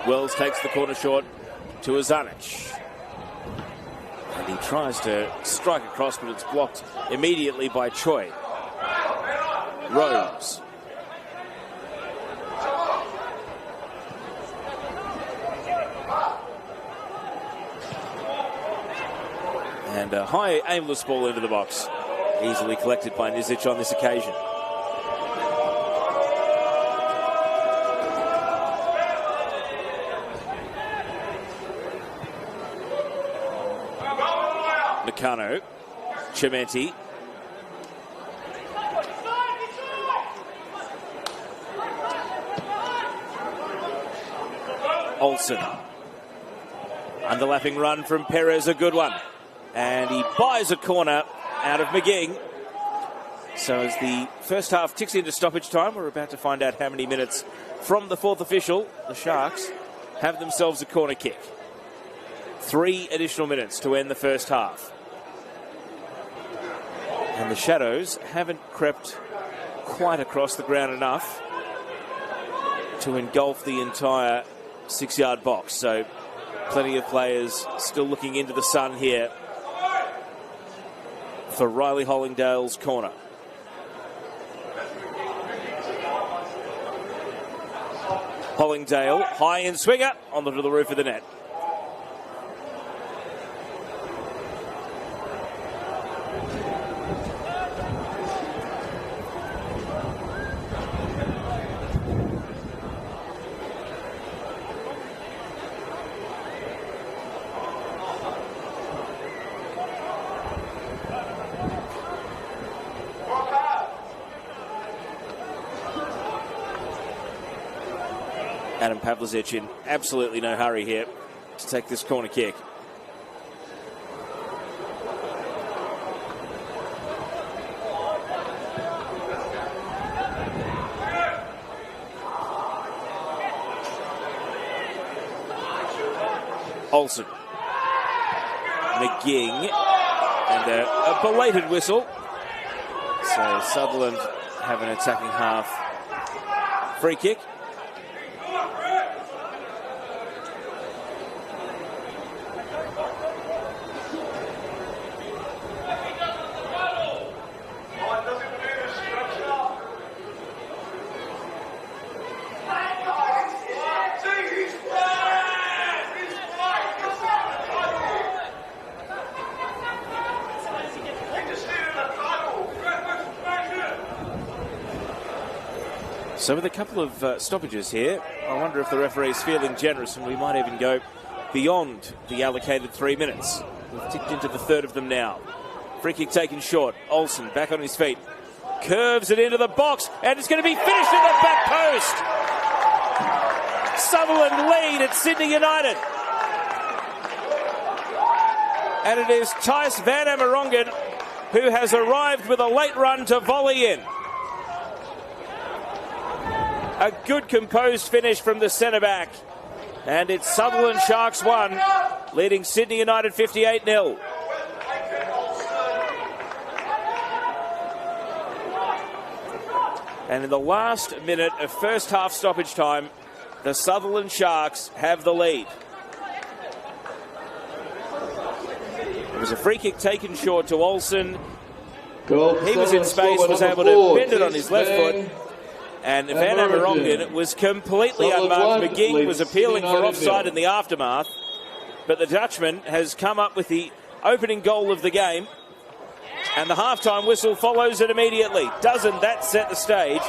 Wells takes the corner short to Azanic. And he tries to strike across, but it's blocked immediately by Choi. Rose. And a high aimless ball into the box. Easily collected by Nizic on this occasion. Nakano, Chimenti. Olsen. Underlapping run from Perez, a good one. And he buys a corner out of McGing. So as the first half ticks into stoppage time, we're about to find out how many minutes from the fourth official. The Sharks have themselves a corner kick. 3 additional minutes to end the first half. And the shadows haven't crept quite across the ground enough to engulf the entire 6-yard box. So plenty of players still looking into the sun here for Riley Hollingdale's corner. Hollingdale, high in swinger, onto the roof of the net. Adam Pavlicic in absolutely no hurry here to take this corner kick. Olsen. McGing. And a belated whistle. So Sutherland have an attacking half free kick. So with a couple of stoppages here, I wonder if the referee's feeling generous and we might even go beyond the allocated 3 minutes. We've ticked into the third of them now. Free kick taken short. Olsen back on his feet. Curves it into the box and it's going to be finished in the back post. Sutherland lead at Sydney United. And it is Tice Van Amerongen who has arrived with a late run to volley in. A good composed finish from the centre-back. And it's Sutherland Sharks 1, leading Sydney United 58-0. And in the last minute of first half stoppage time, the Sutherland Sharks have the lead. It was a free kick taken short to Olsen. He was in space, was able to bend it on his left foot. And Van Amerongen was completely unmarked. McGing was appealing for offside in the aftermath. But the Dutchman has come up with the opening goal of the game. And the halftime whistle follows it immediately. Doesn't that set the stage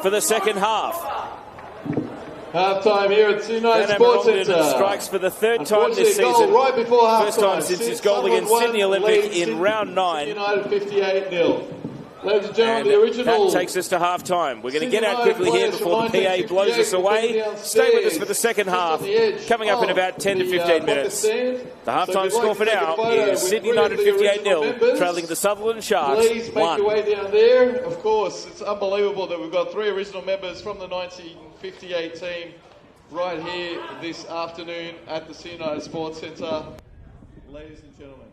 for the second half? Half-time here at United Sports Centre. Strikes for the third time this season. Right before half-time. First time since his goal against Sydney Olympic in round 9. United 58-0. Ladies and gentlemen, the original. That takes us to half-time. We're going to get out quickly here before the PA blows us away. Stay with us for the second half, coming up in about 10 to 15 minutes. The half-time score for now is Sydney United 58-0, trailing the Sutherland Sharks 1. Please make your way down there. Of course, it's unbelievable that we've got 3 original members from the 1958 team right here this afternoon at the United Sports Centre. Ladies and gentlemen.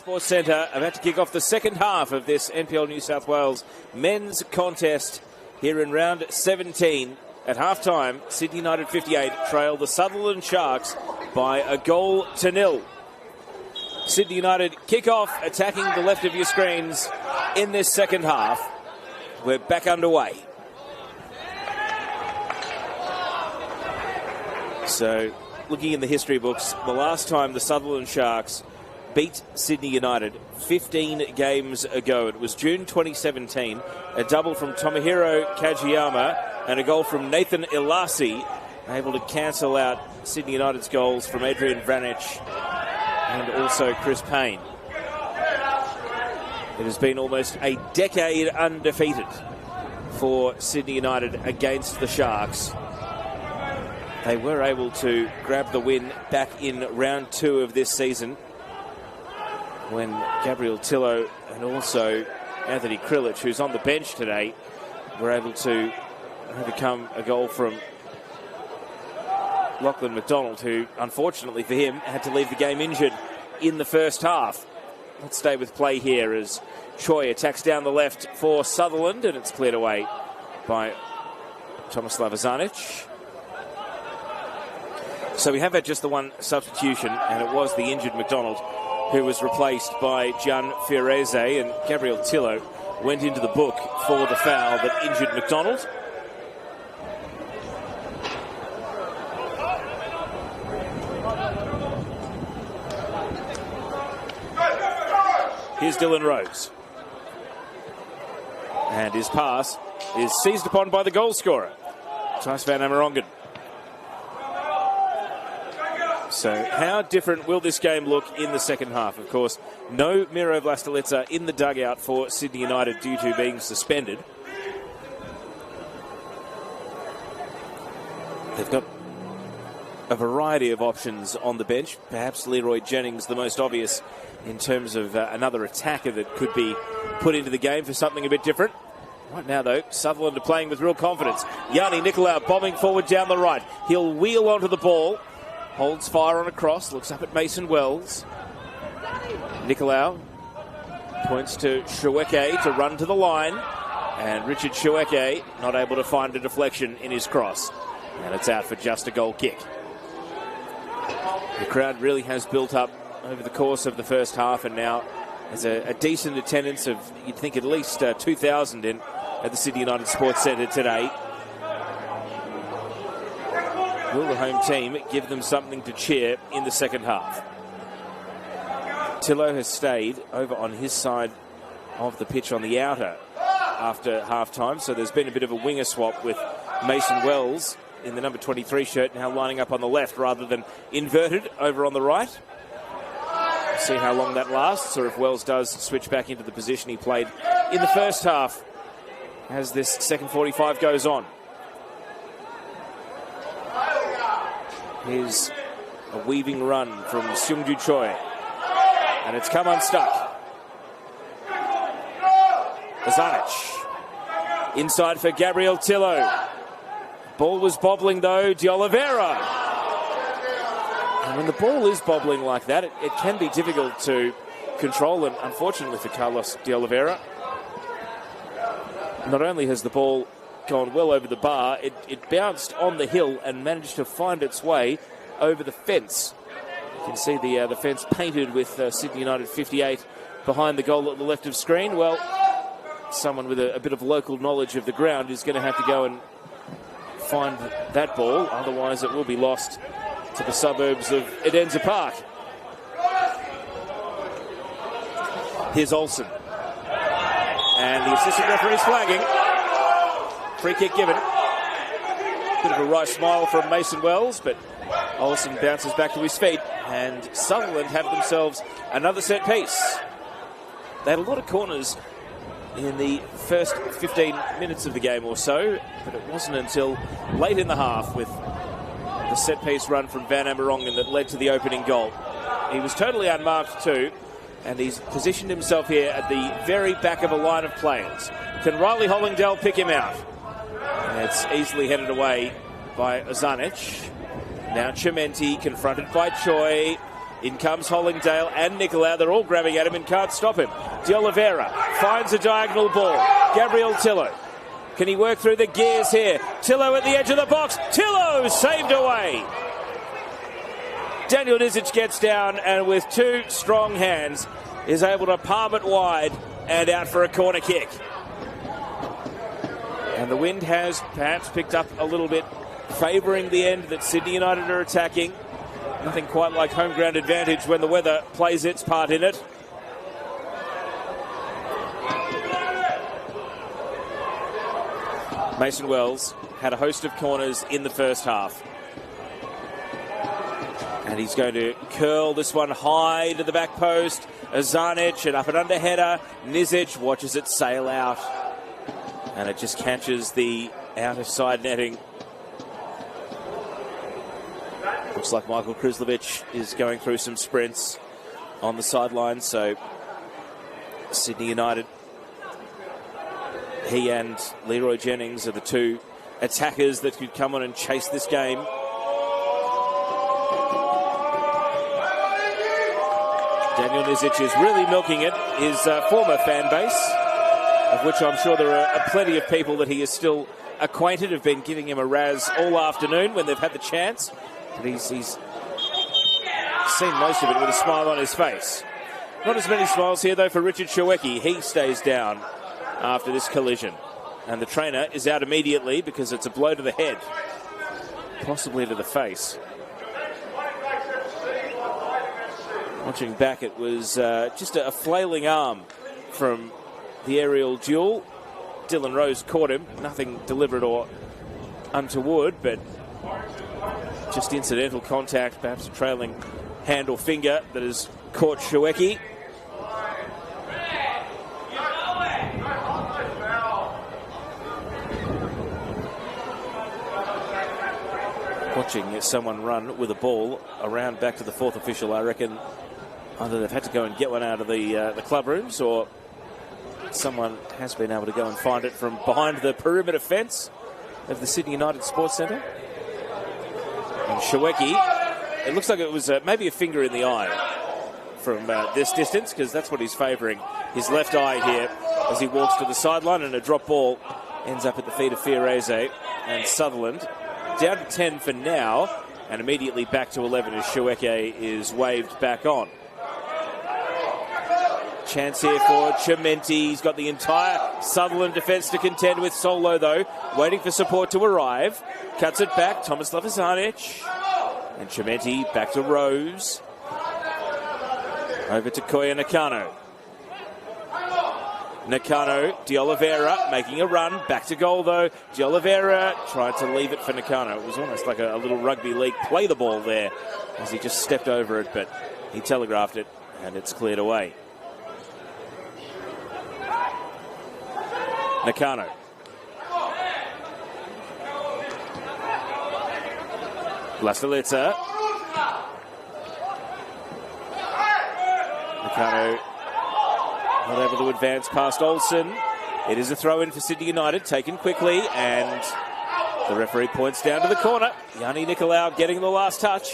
Sports Centre about to kick off the second half of this NPL New South Wales men's contest here in round 17. At half-time, Sydney United 58 trail the Sutherland Sharks by a goal to nil. Sydney United kick off, attacking the left of your screens in this second half. We're back underway. So, looking in the history books, the last time the Sutherland Sharks beat Sydney United 15 games ago. It was June 2017. A double from Tomohiro Kajiyama and a goal from Nathan Ilasi, able to cancel out Sydney United's goals from Adrian Vranic and also Chris Payne. It has been almost a decade undefeated for Sydney United against the Sharks. They were able to grab the win back in round 2 of this season, when Gabriel Tillo and also Anthony Krilich, who's on the bench today, were able to overcome a goal from Lachlan McDonald, who, unfortunately for him, had to leave the game injured in the first half. Let's stay with play here as Choi attacks down the left for Sutherland, and it's cleared away by Tomislav Azanic. So we have had just the one substitution, and it was the injured McDonald, who was replaced by Gian Fiorese, and Gabriel Tillo went into the book for the foul that injured McDonald. Here's Dylan Rose. And his pass is seized upon by the goal scorer, Thijs van Amerongen. So how different will this game look in the second half? Of course, no Miro Vlastelica in the dugout for Sydney United due to being suspended. They've got a variety of options on the bench. Perhaps Leroy Jennings the most obvious in terms of another attacker that could be put into the game for something a bit different. Right now, though, Sutherland are playing with real confidence. Yanni Nicolau bombing forward down the right. He'll wheel onto the ball. Holds fire on a cross, looks up at Mason Wells. Nicolau points to Shueke to run to the line. And Richard Shueke not able to find a deflection in his cross. And it's out for just a goal kick. The crowd really has built up over the course of the first half, and now there's a decent attendance of, you'd think, at least 2,000 in at the Sydney United Sports Centre today. Will the home team give them something to cheer in the second half? Tillo has stayed over on his side of the pitch on the outer after half-time, so there's been a bit of a winger swap with Mason Wells in the number 23 shirt now lining up on the left rather than inverted over on the right. See how long that lasts, or if Wells does switch back into the position he played in the first half as this second 45 goes on. Here's a weaving run from Seungju Choi. And it's come unstuck. Azanic. Inside for Gabriel Tillo. Ball was bobbling though, De Oliveira. And when the ball is bobbling like that, it can be difficult to control. And unfortunately for Carlos De Oliveira, not only has the ball gone well over the bar, it bounced on the hill and managed to find its way over the fence. You can see the fence painted with Sydney United 58 behind the goal at the left of screen. Well, someone with a bit of local knowledge of the ground is going to have to go and find that ball, otherwise it will be lost to the suburbs of Edenza Park. Here's Olsen. And the assistant referee's flagging. Free kick given. Bit of a wry smile from Mason Wells, but Olsen bounces back to his feet, and Sutherland have themselves another set piece. They had a lot of corners in the first 15 minutes of the game or so, but it wasn't until late in the half with the set piece run from Van Amerongen that led to the opening goal. He was totally unmarked too, and he's positioned himself here at the very back of a line of players. Can Riley Hollingdale pick him out? And it's easily headed away by Azanic. Now Chimenti confronted by Choi. In comes Hollingdale and Nicolau. They're all grabbing at him and can't stop him. De Oliveira finds a diagonal ball. Gabriel Tillo. Can he work through the gears here? Tillo at the edge of the box. Tillo saved away. Daniel Nizic gets down and with two strong hands is able to palm it wide and out for a corner kick. And the wind has perhaps picked up a little bit, favouring the end that Sydney United are attacking. Nothing quite like home ground advantage when the weather plays its part in it. Mason Wells had a host of corners in the first half. And he's going to curl this one high to the back post. Azanic, an up and under header. Nizic watches it sail out. And it just catches the out of side netting. Looks like Michael Krislovic is going through some sprints on the sideline. So Sydney United, he and Leroy Jennings are the two attackers that could come on and chase this game. Daniel Nizic is really milking it, his former fan base, of which I'm sure there are plenty of people that he is still acquainted, have been giving him a razz all afternoon when they've had the chance. But he's seen most of it with a smile on his face. Not as many smiles here, though, for Richard Shawecki. He stays down after this collision. And the trainer is out immediately because it's a blow to the head, possibly to the face. Watching back, it was just a flailing arm from the aerial duel. Dylan Rose caught him. Nothing deliberate or untoward, but just incidental contact, perhaps a trailing hand or finger that has caught Shawecki. Watching someone run with a ball around back to the fourth official, I reckon either they've had to go and get one out of the club rooms, or someone has been able to go and find it from behind the perimeter fence of the Sydney United Sports Centre. And Shawecki, it looks like it was maybe a finger in the eye from this distance, because that's what he's favouring, his left eye here as he walks to the sideline, and a drop ball ends up at the feet of Fiorese and Sutherland. Down to 10 for now, and immediately back to 11 as Shawecki is waved back on. Chance here for Chimenti. He's got the entire Sutherland defence to contend with. Solo, though, waiting for support to arrive. Cuts it back. Thomas Lavazanic. And Chimenti back to Rose. Over to Koya Nakano. Nakano, De Oliveira making a run. Back to goal, though. De Oliveira tried to leave it for Nakano. It was almost like a little rugby league play the ball there as he just stepped over it, but he telegraphed it, and it's cleared away. Nakano. Lastalita. Nakano not able to advance past Olsen. It is a throw-in for Sydney United, taken quickly, and the referee points down to the corner. Yanni Nicolau getting the last touch.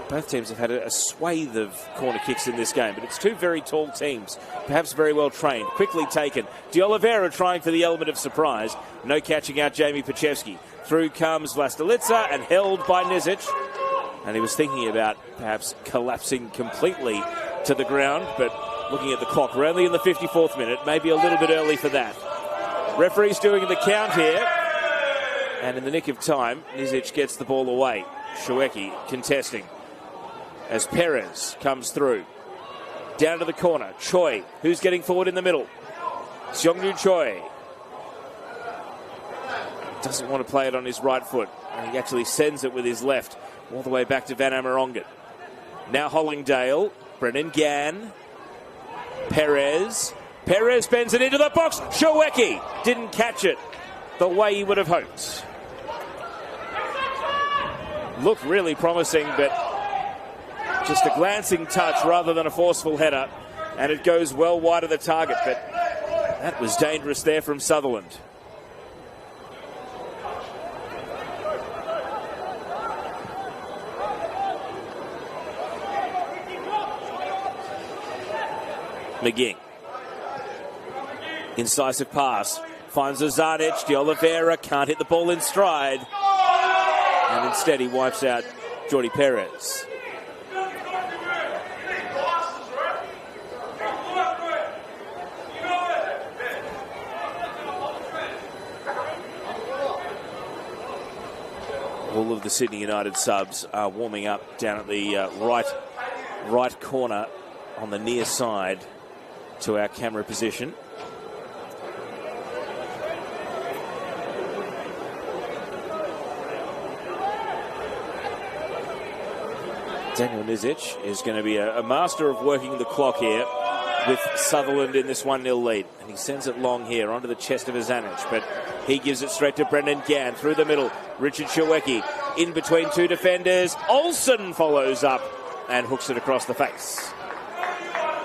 Both teams have had a swathe of corner kicks in this game, but it's two very tall teams, perhaps very well trained. Quickly taken. De Oliveira trying for the element of surprise. No catching out Jamie Pachevsky. Through comes Vlastelica and held by Nizic. And he was thinking about perhaps collapsing completely to the ground, but looking at the clock, we're only in the 54th minute, maybe a little bit early for that. Referee's doing the count here, and in the nick of time, Nizic gets the ball away. Shawecki contesting as Perez comes through. Down to the corner, Choi, who's getting forward in the middle. Seongnu Choi doesn't want to play it on his right foot, and he actually sends it with his left all the way back to Van Amerongen. Now Hollingdale, Brennan Gann, Perez bends it into the box. Shawecki didn't catch it the way he would have hoped. Looked really promising, but just a glancing touch rather than a forceful header, and it goes well wide of the target, but that was dangerous there from Sutherland. McGing. Incisive pass. Finds Azanic. De Oliveira can't hit the ball in stride. And instead he wipes out Jordi Perez. All of the Sydney United subs are warming up down at the right corner on the near side to our camera position. Daniel Nizic is going to be a master of working the clock here with Sutherland in this 1-0 lead. And he sends it long here onto the chest of Azanic, but he gives it straight to Brendan Gann through the middle. Richard Shawecki in between two defenders. Olsen follows up and hooks it across the face.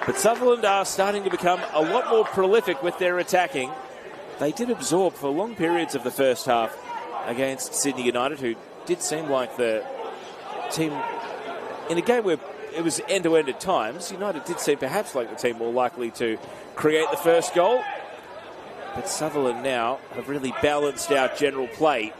But Sutherland are starting to become a lot more prolific with their attacking. They did absorb for long periods of the first half against Sydney United, who did seem like the team in a game where it was end-to-end at times. United did seem perhaps like the team more likely to create the first goal. But Sutherland now have really balanced out general play.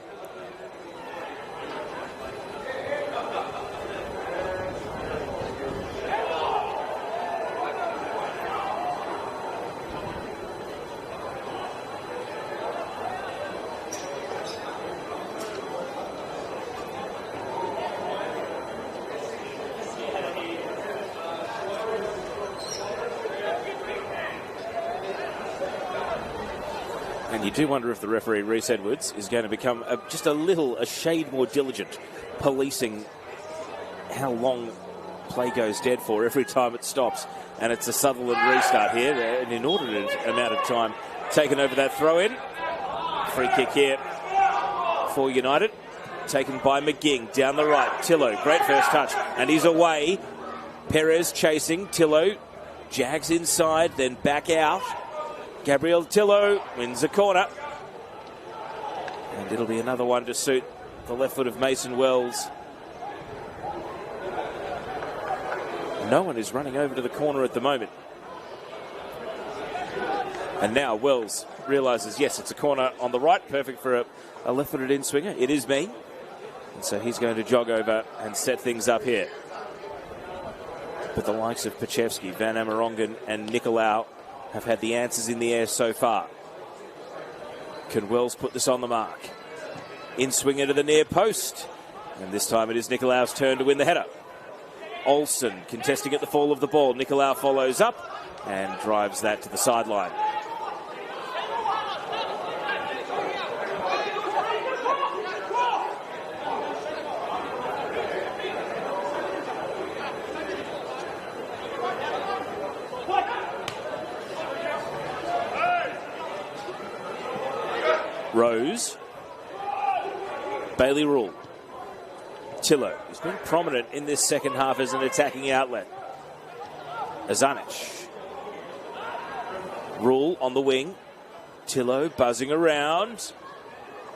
And you do wonder if the referee, Rhys Edwards, is going to become just a shade more diligent, policing how long play goes dead for every time it stops. And it's a Sutherland restart here, an inordinate amount of time taken over that throw-in. Free kick here for United, taken by McGing down the right. Tillo, great first touch, and he's away. Perez chasing, Tillo jags inside, then back out. Gabriel Tillo wins a corner. And it'll be another one to suit the left foot of Mason Wells. No one is running over to the corner at the moment. And now Wells realises, yes, it's a corner on the right, perfect for a left-footed in-swinger. It is me. And so he's going to jog over and set things up here. But the likes of Pachevsky, Van Amerongen and Nicolau have had the answers in the air so far. Can Wells put this on the mark? In-swinger to the near post. And this time it is Nicolau's turn to win the header. Olsen contesting at the fall of the ball. Nicolau follows up and drives that to the sideline. Rose, Bailey Rule, Tillo, who's been prominent in this second half as an attacking outlet. Azanic, Rule on the wing, Tillo buzzing around,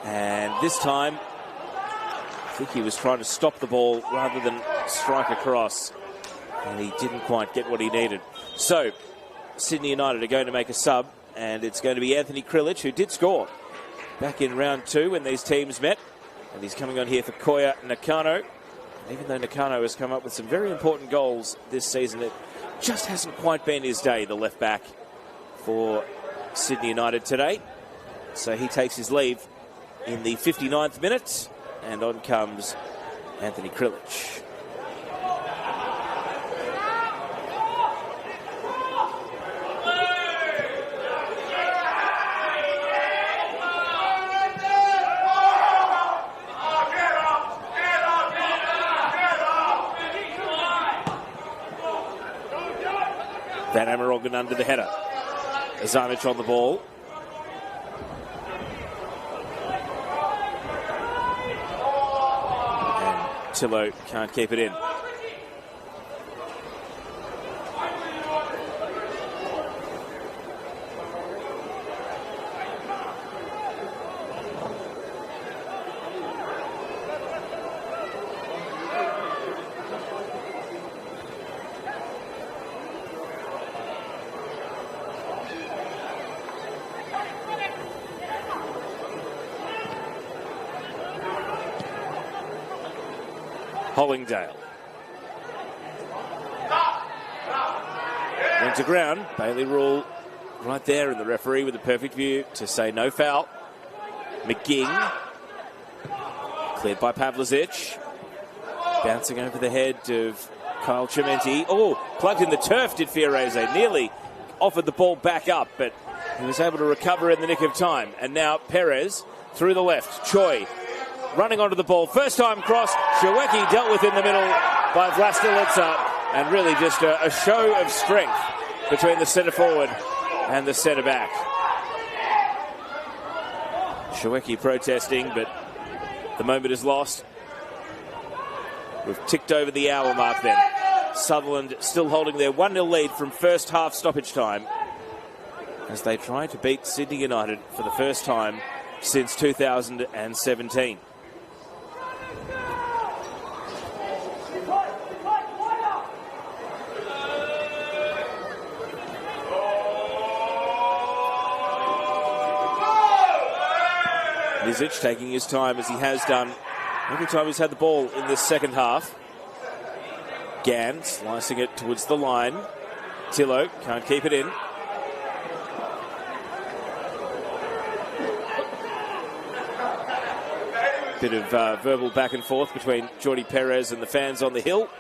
and this time I think he was trying to stop the ball rather than strike across, and he didn't quite get what he needed. So Sydney United are going to make a sub, and it's going to be Anthony Krilich, who did score back in round 2 when these teams met. And he's coming on here for Koya Nakano. Even though Nakano has come up with some very important goals this season, it just hasn't quite been his day, the left back for Sydney United today. So he takes his leave in the 59th minute, and on comes Anthony Krilich. Van Amerongen under the header. Azanic on the ball. And Tillo can't keep it in. Hollingdale. Went to ground. Bailey rule right there, and the referee with a perfect view to say no foul. McGing. Cleared by Pavlicic. Bouncing over the head of Kyle Chimenti. Oh, plugged in the turf did Fiorese. Nearly offered the ball back up, but he was able to recover in the nick of time. And now Perez through the left. Choi running onto the ball. First time cross. Shawecki dealt with in the middle by Vlastelica. And really just a show of strength between the centre forward and the centre back. Shawecki protesting, but the moment is lost. We've ticked over the hour mark then. Sutherland still holding their 1-0 lead from first half stoppage time as they try to beat Sydney United for the first time since 2017. Mizic taking his time as he has done every time he's had the ball in this second half. Gann slicing it towards the line. Tillo can't keep it in. Bit of verbal back and forth between Jordi Perez and the fans on the hill.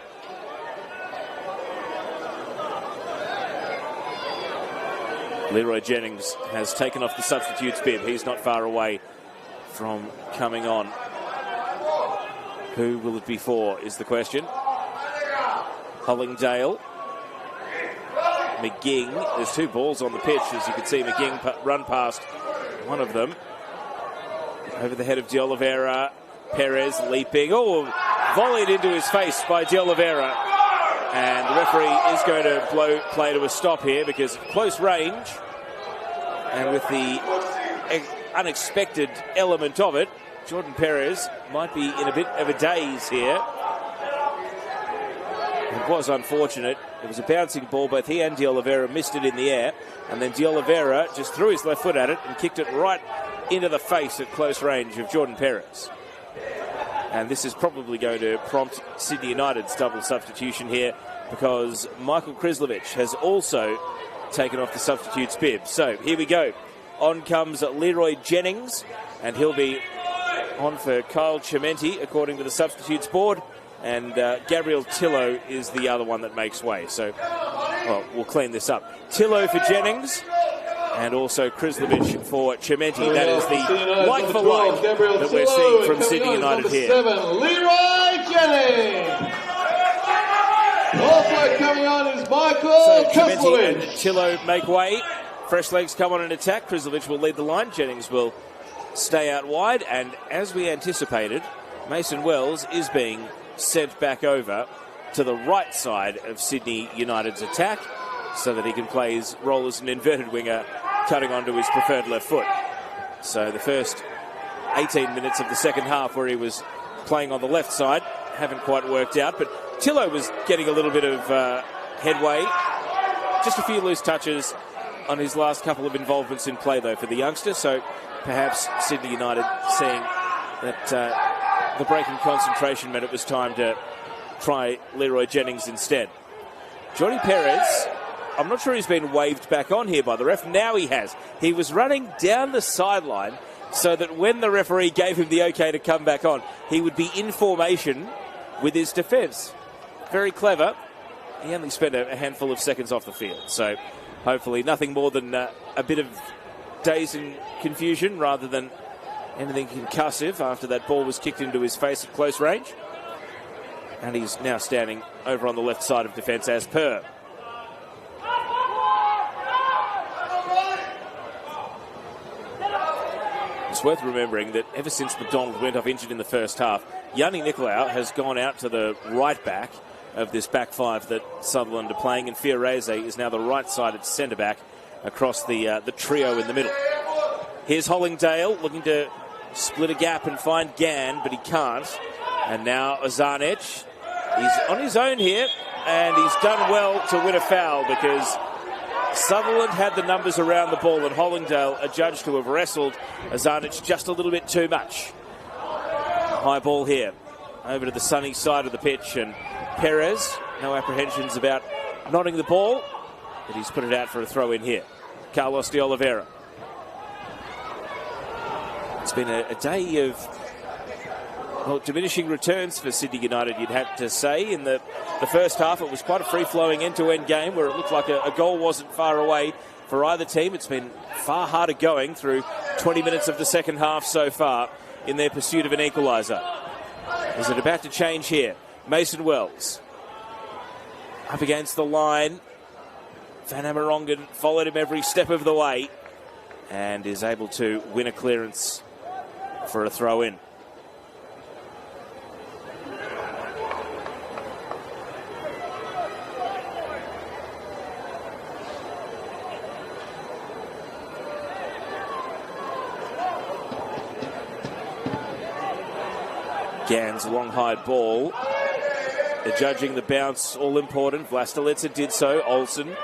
Leroy Jennings has taken off the substitute's bib. He's not far away from coming on. Who will it be for is the question. Hollingdale. McGing. There's two balls on the pitch, as you can see McGing run past one of them. Over the head of De Oliveira. Perez leaping. Oh, volleyed into his face by De Oliveira. And the referee is going to blow play to a stop here because close range. And with the unexpected element of it, Jordan Perez might be in a bit of a daze here. It was unfortunate. It was a bouncing ball. Both he and De Oliveira missed it in the air. And then De Oliveira just threw his left foot at it and kicked it right into the face at close range of Jordan Perez. And this is probably going to prompt Sydney United's double substitution here because Michael Krislovic has also taken off the substitute's bib. So here we go. On comes Leroy Jennings, and he'll be on for Kyle Chimenti, according to the substitutes board. And Gabriel Tillo is the other one that makes way. So, well, we'll clean this up. Tillo for Jennings, and also Krislovic for Chimenti. That is the like for like that we're seeing from Sydney United here. 7, Leroy Jennings. Also coming on is Michael Chimenti and Tillo make way. Fresh legs come on an attack. Krislovic will lead the line. Jennings will stay out wide. And as we anticipated, Mason Wells is being sent back over to the right side of Sydney United's attack so that he can play his role as an inverted winger, cutting onto his preferred left foot. So the first 18 minutes of the second half where he was playing on the left side haven't quite worked out. But Tillo was getting a little bit of headway. Just a few loose touches on his last couple of involvements in play, though, for the youngster. So perhaps Sydney United seeing that the break in concentration meant it was time to try Leroy Jennings instead. Jordi Perez, I'm not sure he's been waved back on here by the ref. Now he has. He was running down the sideline so that when the referee gave him the okay to come back on, he would be in formation with his defence. Very clever. He only spent a handful of seconds off the field. So hopefully nothing more than a bit of daze and confusion rather than anything concussive after that ball was kicked into his face at close range. And he's now standing over on the left side of defence as per. It's worth remembering that ever since McDonald went off injured in the first half, Yanni Nicolau has gone out to the right back of this back five that Sutherland are playing, and Fiorese is now the right-sided centre-back across the trio in the middle. Here's Hollingdale looking to split a gap and find Gann, but he can't. And now Ozanic, he's on his own here, and he's done well to win a foul because Sutherland had the numbers around the ball, and Hollingdale adjudged to have wrestled Ozanic just a little bit too much. High ball here. over to the sunny side of the pitch, and Perez, no apprehensions about nodding the ball, but he's put it out for a throw in here. Carlos de Oliveira. It's been a day of, well, diminishing returns for Sydney United, you'd have to say. In the first half, it was quite a free-flowing end-to-end game where it looked like a goal wasn't far away for either team. It's been far harder going through 20 minutes of the second half so far in their pursuit of an equaliser. Is it about to change here? Mason Wells up against the line. Van Amerongen followed him every step of the way and is able to win a clearance for a throw-in. Gans long high ball. Judging the bounce all important. Vlastelica did so. Olsen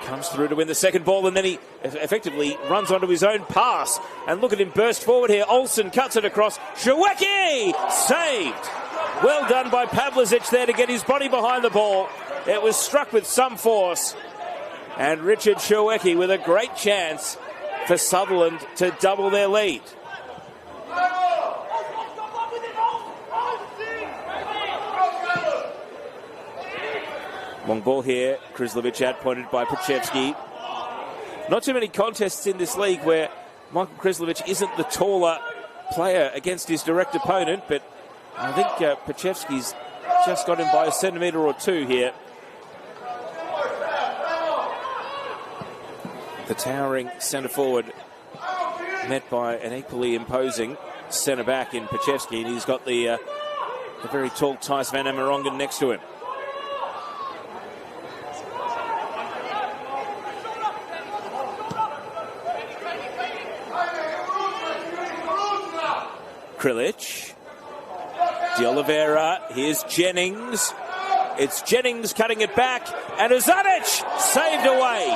comes through to win the second ball, and then he effectively runs onto his own pass. And look at him burst forward here. Olsen cuts it across. Shawecki saved. Well done by Pavlicic there to get his body behind the ball. It was struck with some force. And Richard Shawecki with a great chance for Sutherland to double their lead. Long ball here. Krislovic outpointed by Pachevsky. Not too many contests in this league where Michael Krislovic isn't the taller player against his direct opponent, but I think Pachevsky's just got him by a centimetre or two here. The towering centre forward met by an equally imposing centre back in Pachevsky, and he's got the very tall Thijs van Amerongen next to him. Krilic, De Oliveira, here's Jennings. It's Jennings cutting it back, and Uzanic saved away.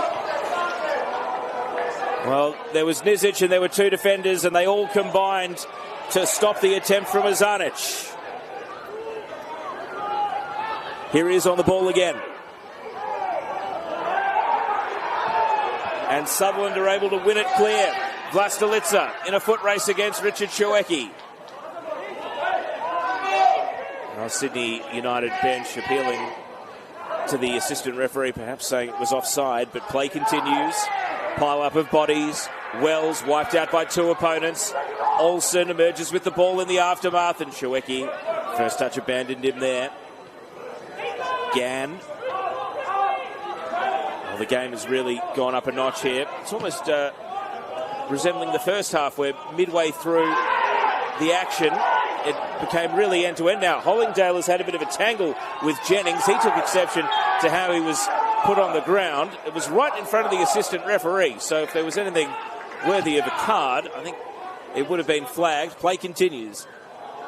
Well, there was Nizic and there were two defenders, and they all combined to stop the attempt from Uzanic. Here he is on the ball again. And Sutherland are able to win it clear. Vlastelica in a foot race against Richard Shawecki. Sydney United bench appealing to the assistant referee, perhaps saying it was offside, but play continues. Pile up of bodies. Wells wiped out by two opponents. Olsen emerges with the ball in the aftermath, and Shawecki, first touch abandoned him there. Gan. Well, the game has really gone up a notch here. It's almost resembling the first half, where midway through the action it became really end-to-end. Now, Hollingdale has had a bit of a tangle with Jennings. He took exception to how he was put on the ground. It was right in front of the assistant referee, so if there was anything worthy of a card, I think it would have been flagged. Play continues.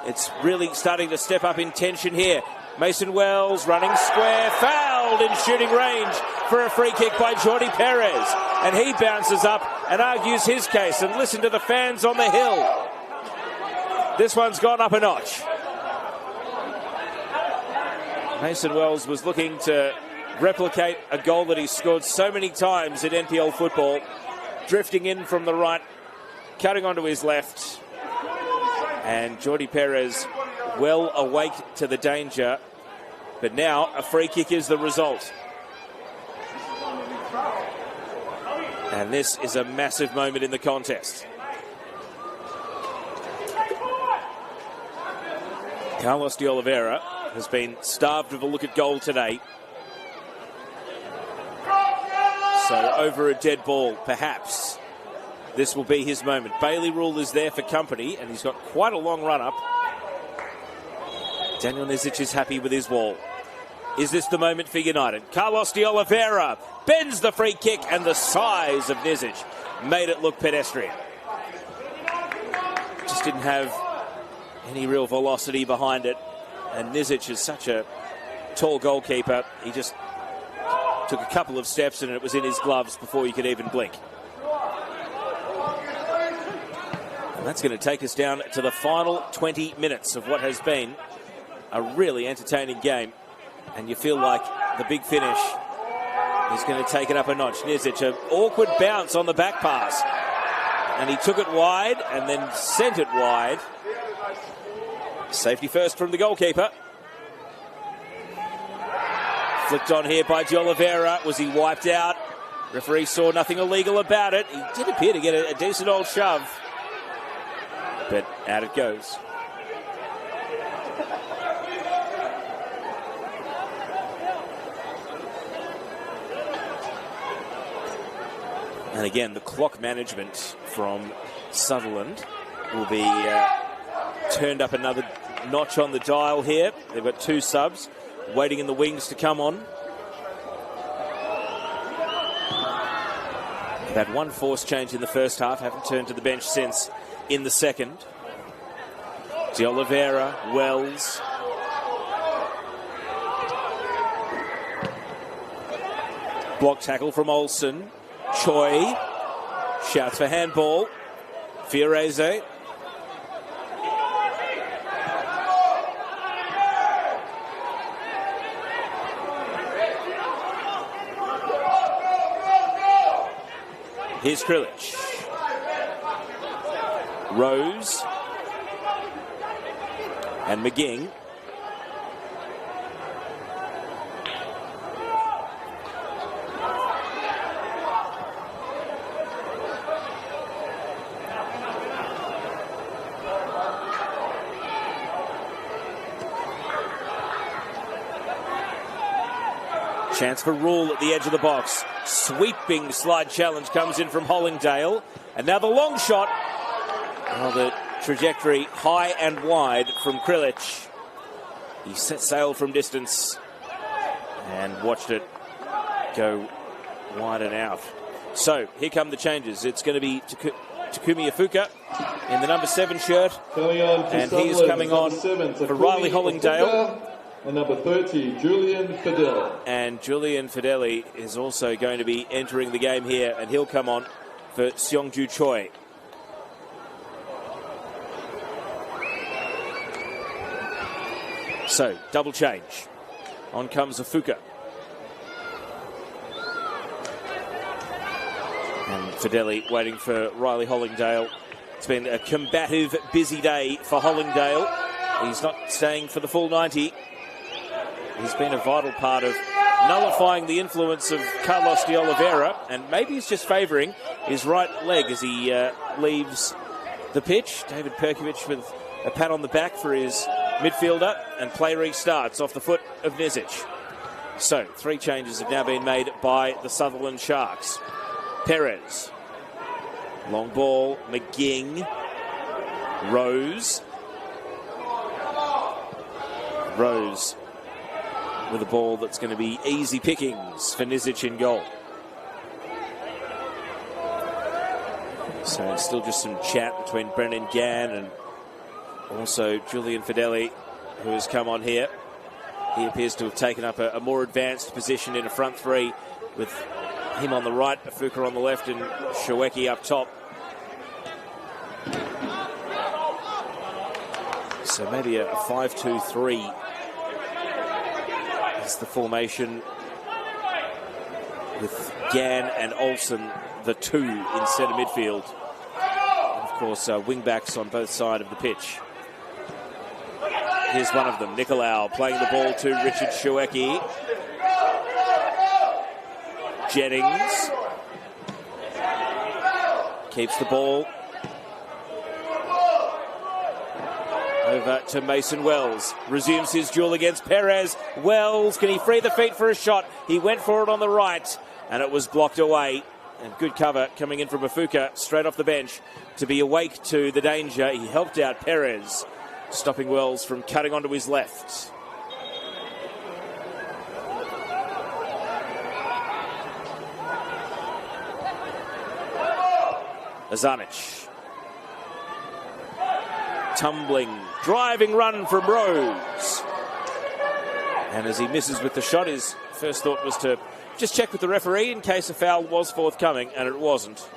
It's really starting to step up in tension here. Mason Wells running square, fouled in shooting range for a free kick by Jordi Perez. And he bounces up and argues his case. And listen to the fans on the hill. This one's gone up a notch. Mason Wells was looking to replicate a goal that he scored so many times in NPL football. Drifting in from the right, cutting onto his left. And Jordi Perez well awake to the danger. But now a free kick is the result. And this is a massive moment in the contest. Carlos de Oliveira has been starved of a look at goal today. So over a dead ball, perhaps this will be his moment. Bailey Rule is there for company, and he's got quite a long run-up. Daniel Nizic is happy with his wall. Is this the moment for United? Carlos de Oliveira bends the free kick, and the size of Nizic made it look pedestrian. Just didn't have any real velocity behind it. And Nizic is such a tall goalkeeper. He just took a couple of steps and it was in his gloves before he could even blink. And that's going to take us down to the final 20 minutes of what has been a really entertaining game. And you feel like the big finish is going to take it up a notch. Nizic, an awkward bounce on the back pass. And he took it wide and then sent it wide. Safety first from the goalkeeper. Flicked on here by De Oliveira. Was he wiped out? Referee saw nothing illegal about it. He did appear to get a decent old shove. But out it goes. And again, the clock management from Sutherland will be turned up another notch on the dial here. They've got 2 subs waiting in the wings to come on. They've had 1 forced change in the first half, haven't turned to the bench since in the second. De Oliveira, Wells. Block tackle from Olsen. Choi shouts for handball. Fiorese. Here's Krilic. Rose. And McGing. Chance for Rule at the edge of the box. Sweeping slide challenge comes in from Hollingdale. And now the long shot. Oh, the trajectory high and wide from Krilic. He set sail from distance and watched it go wide and out. So here come the changes. It's going to be Takumi Ifuka in the number 7 shirt. And he is coming on for Riley Hollingdale. And number 30, Julian Fideli. And Julian Fideli is also going to be entering the game here, and he'll come on for Seongju Choi. So, double change. On comes Ifuka. And Fideli waiting for Riley Hollingdale. It's been a combative, busy day for Hollingdale. He's not staying for the full 90. He's been a vital part of nullifying the influence of Carlos De Oliveira, and maybe he's just favouring his right leg as he leaves the pitch. David Perkovic with a pat on the back for his midfielder, and play restarts off the foot of Nizic. So, 3 changes have now been made by the Sutherland Sharks. Perez. Long ball, McGing. Rose. Rose with a ball that's going to be easy pickings for Nizic in goal. So still just some chat between Brennan Gann and also Julian Fideli, who has come on here. He appears to have taken up a more advanced position in a front 3 with him on the right, Ifuka on the left, and Shaweki up top. So maybe a 5-2-3 is the formation, with Gann and Olsen, the 2 in centre midfield. And of course, wing-backs on both sides of the pitch. Here's one of them, Nicolau, playing the ball to Richard Shaweki. Jennings keeps the ball. Over to Mason Wells. Resumes his duel against Perez. Wells, can he free the feet for a shot? He went for it on the right, and it was blocked away. And good cover coming in from Ifuka, straight off the bench, to be awake to the danger. He helped out Perez, stopping Wells from cutting onto his left. Azamic. Tumbling, driving run from Rose. And as he misses with the shot, his first thought was to just check with the referee in case a foul was forthcoming, and it wasn't.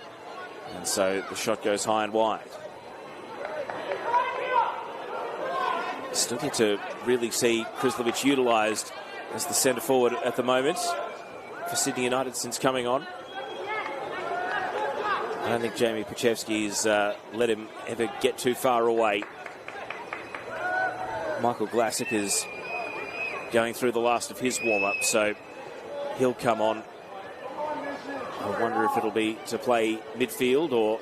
And so the shot goes high and wide. Still get to really see Krislovic utilised as the centre forward at the moment for Sydney United since coming on. I don't think Jamie Pachevsky's let him ever get too far away. Michael Glassick is going through the last of his warm-up, so he'll come on. I wonder if it'll be to play midfield or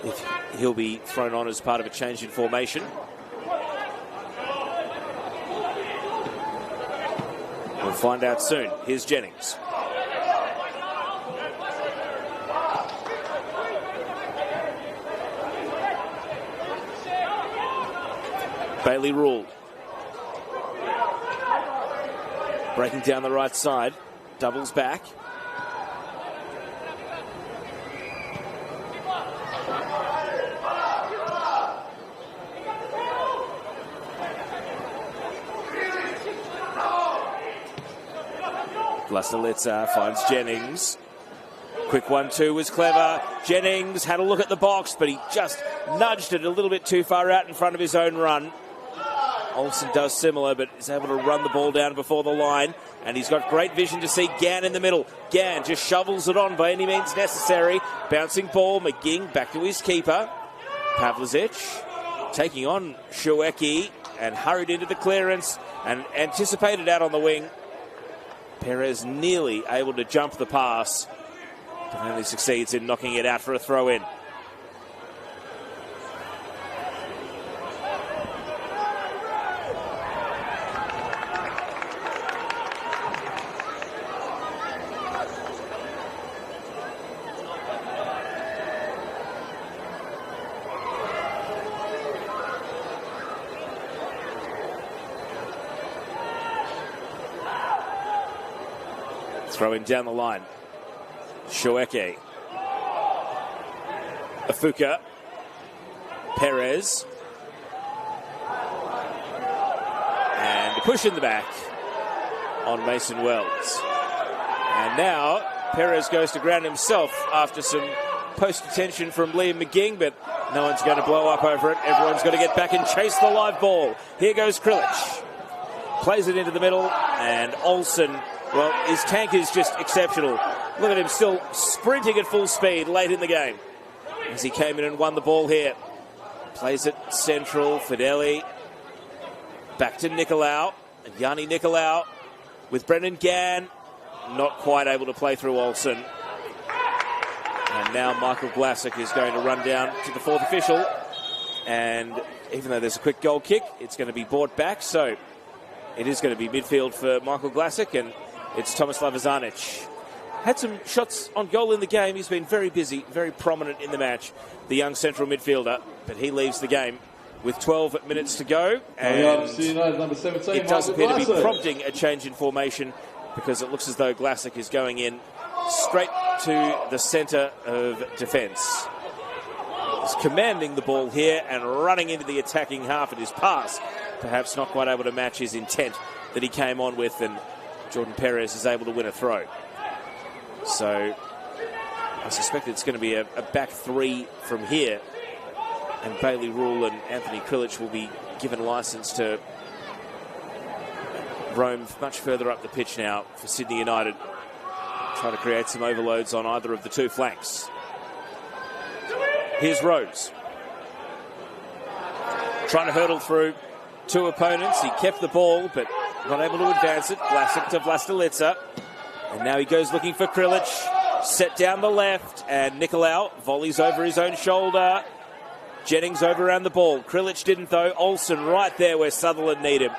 if he'll be thrown on as part of a change in formation. We'll find out soon. Here's Jennings. Bailey Rule. Breaking down the right side. Doubles back. Vlastelica finds Jennings. Quick 1-2 was clever. Jennings had a look at the box, but he just nudged it a little bit too far out in front of his own run. Olsen does similar, but is able to run the ball down before the line. And he's got great vision to see Gann in the middle. Gann just shovels it on by any means necessary. Bouncing ball, McGing back to his keeper. Pavlicic taking on Shueki and hurried into the clearance and anticipated out on the wing. Perez nearly able to jump the pass, but only succeeds in knocking it out for a throw-in. Throwing down the line. Shoeke. Afuka. Perez. And a push in the back on Mason Wells. And now Perez goes to ground himself after some post-attention from Liam McGing, but no one's going to blow up over it. Everyone's going to get back and chase the live ball. Here goes Krilic. Plays it into the middle, and Olsen, well, his tank is just exceptional. Look at him still sprinting at full speed late in the game as he came in and won the ball here. Plays it central, Fideli. Back to Nicolau, and Yanni Nicolau with Brendan Gann. Not quite able to play through Olsen. And now Michael Glassick is going to run down to the fourth official. And even though there's a quick goal kick, it's going to be brought back. So it is going to be midfield for Michael Glassick, and it's Tomislav Azanic. Had some shots on goal in the game. He's been very busy, very prominent in the match, the young central midfielder. But he leaves the game with 12 minutes to go. And number 17, it does Michael appear to be Glassick. prompting a change in formation, because it looks as though Glassick is going in straight to the centre of defence. He's commanding the ball here and running into the attacking half of his pass. Perhaps not quite able to match his intent that he came on with, and Jordan Perez is able to win a throw. So I suspect it's going to be a back three from here, and Bailey Rule and Anthony Krilic will be given licence to roam much further up the pitch now for Sydney United, trying to create some overloads on either of the two flanks. Here's Rose, trying to hurdle through two opponents. He kept the ball, but not able to advance it. Glassick to Vlastelica. And now he goes looking for Krilic. Set down the left, and Nicolau volleys over his own shoulder. Jennings over around the ball. Krilic didn't, though. Olsen right there where Sutherland need him.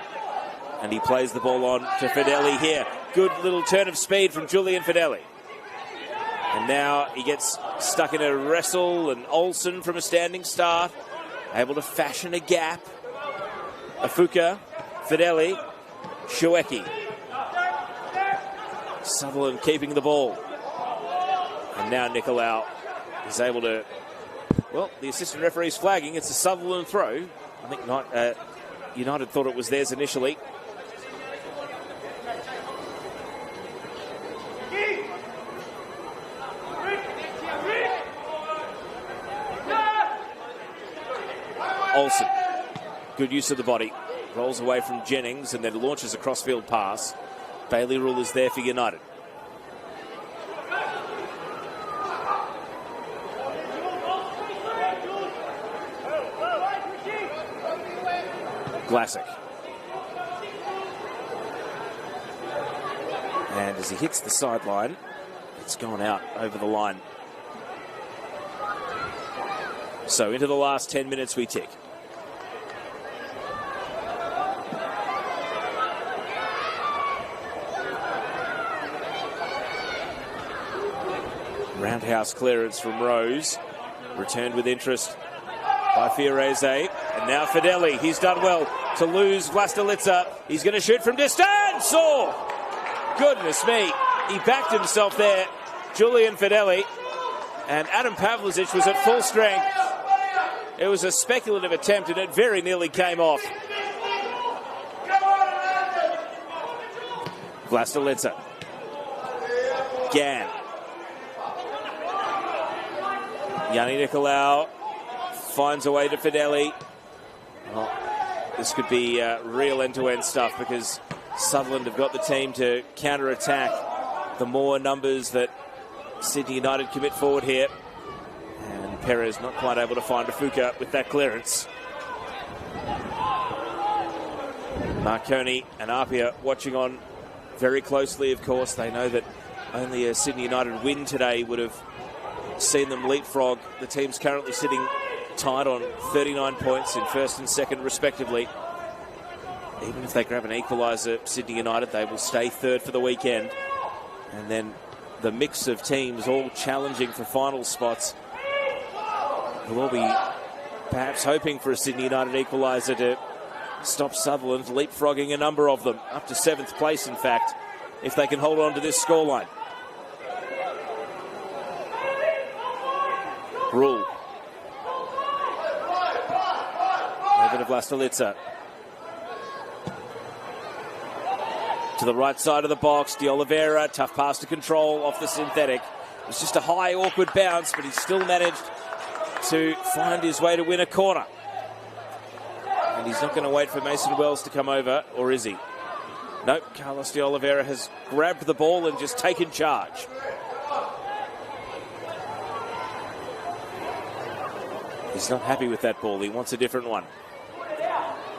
And he plays the ball on to Fideli here. Good little turn of speed from Julian Fideli. And now he gets stuck in a wrestle, and Olsen from a standing start, able to fashion a gap. Afuka, Fideli, Shueki. Sutherland keeping the ball. And now Nicolau is able to... Well, the assistant referee's flagging. It's a Sutherland throw. I think not. United thought it was theirs initially. Olsen. Good use of the body. Rolls away from Jennings and then launches a crossfield pass. Bailey Rule is there for United. Glassick. And as he hits the sideline, it's gone out over the line. So into the last 10 minutes we tick. Roundhouse clearance from Rose. Returned with interest by Fiorese. And now Fideli. He's done well to lose Vlastelica. He's going to shoot from distance. Oh, goodness me. He backed himself there. Julian Fideli. And Adam Pavlicic was at full strength. It was a speculative attempt and it very nearly came off. Vlastelica. Gan. Yanni Nicolau finds a way to Fideli. Oh, this could be real end-to-end stuff because Sutherland have got the team to counter-attack the more numbers that Sydney United commit forward here. And Perez not quite able to find Afuka with that clearance. Marconi and Apia watching on very closely, of course. They know that only a Sydney United win today would have seen them leapfrog. The team's currently sitting tied on 39 points in first and second respectively. Even if they grab an equaliser, Sydney United, they will stay third for the weekend. And then the mix of teams all challenging for final spots will all be perhaps hoping for a Sydney United equaliser to stop Sutherland leapfrogging a number of them up to 7th place, in fact, if they can hold on to this scoreline. Rule. Over to Vlastelica. To the right side of the box, De Oliveira, tough pass to control off the synthetic. It was just a high, awkward bounce, but he still managed to find his way to win a corner. And he's not going to wait for Mason Wells to come over, or is he? Nope, Carlos De Oliveira has grabbed the ball and just taken charge. He's not happy with that ball. He wants a different one.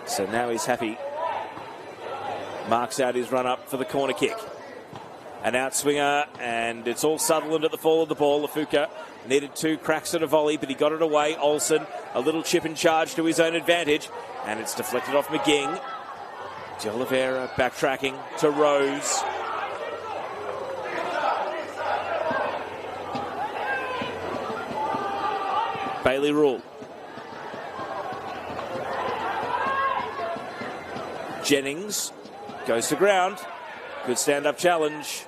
So now he's happy. Marks out his run up for the corner kick. An outswinger, and it's all Sutherland at the fall of the ball. Afuka needed 2 cracks at a volley, but he got it away. Olsen, a little chip and charge to his own advantage, and it's deflected off McGing. De Oliveira backtracking to Rose. Bailey Rule. Jennings goes to ground. Good stand-up challenge.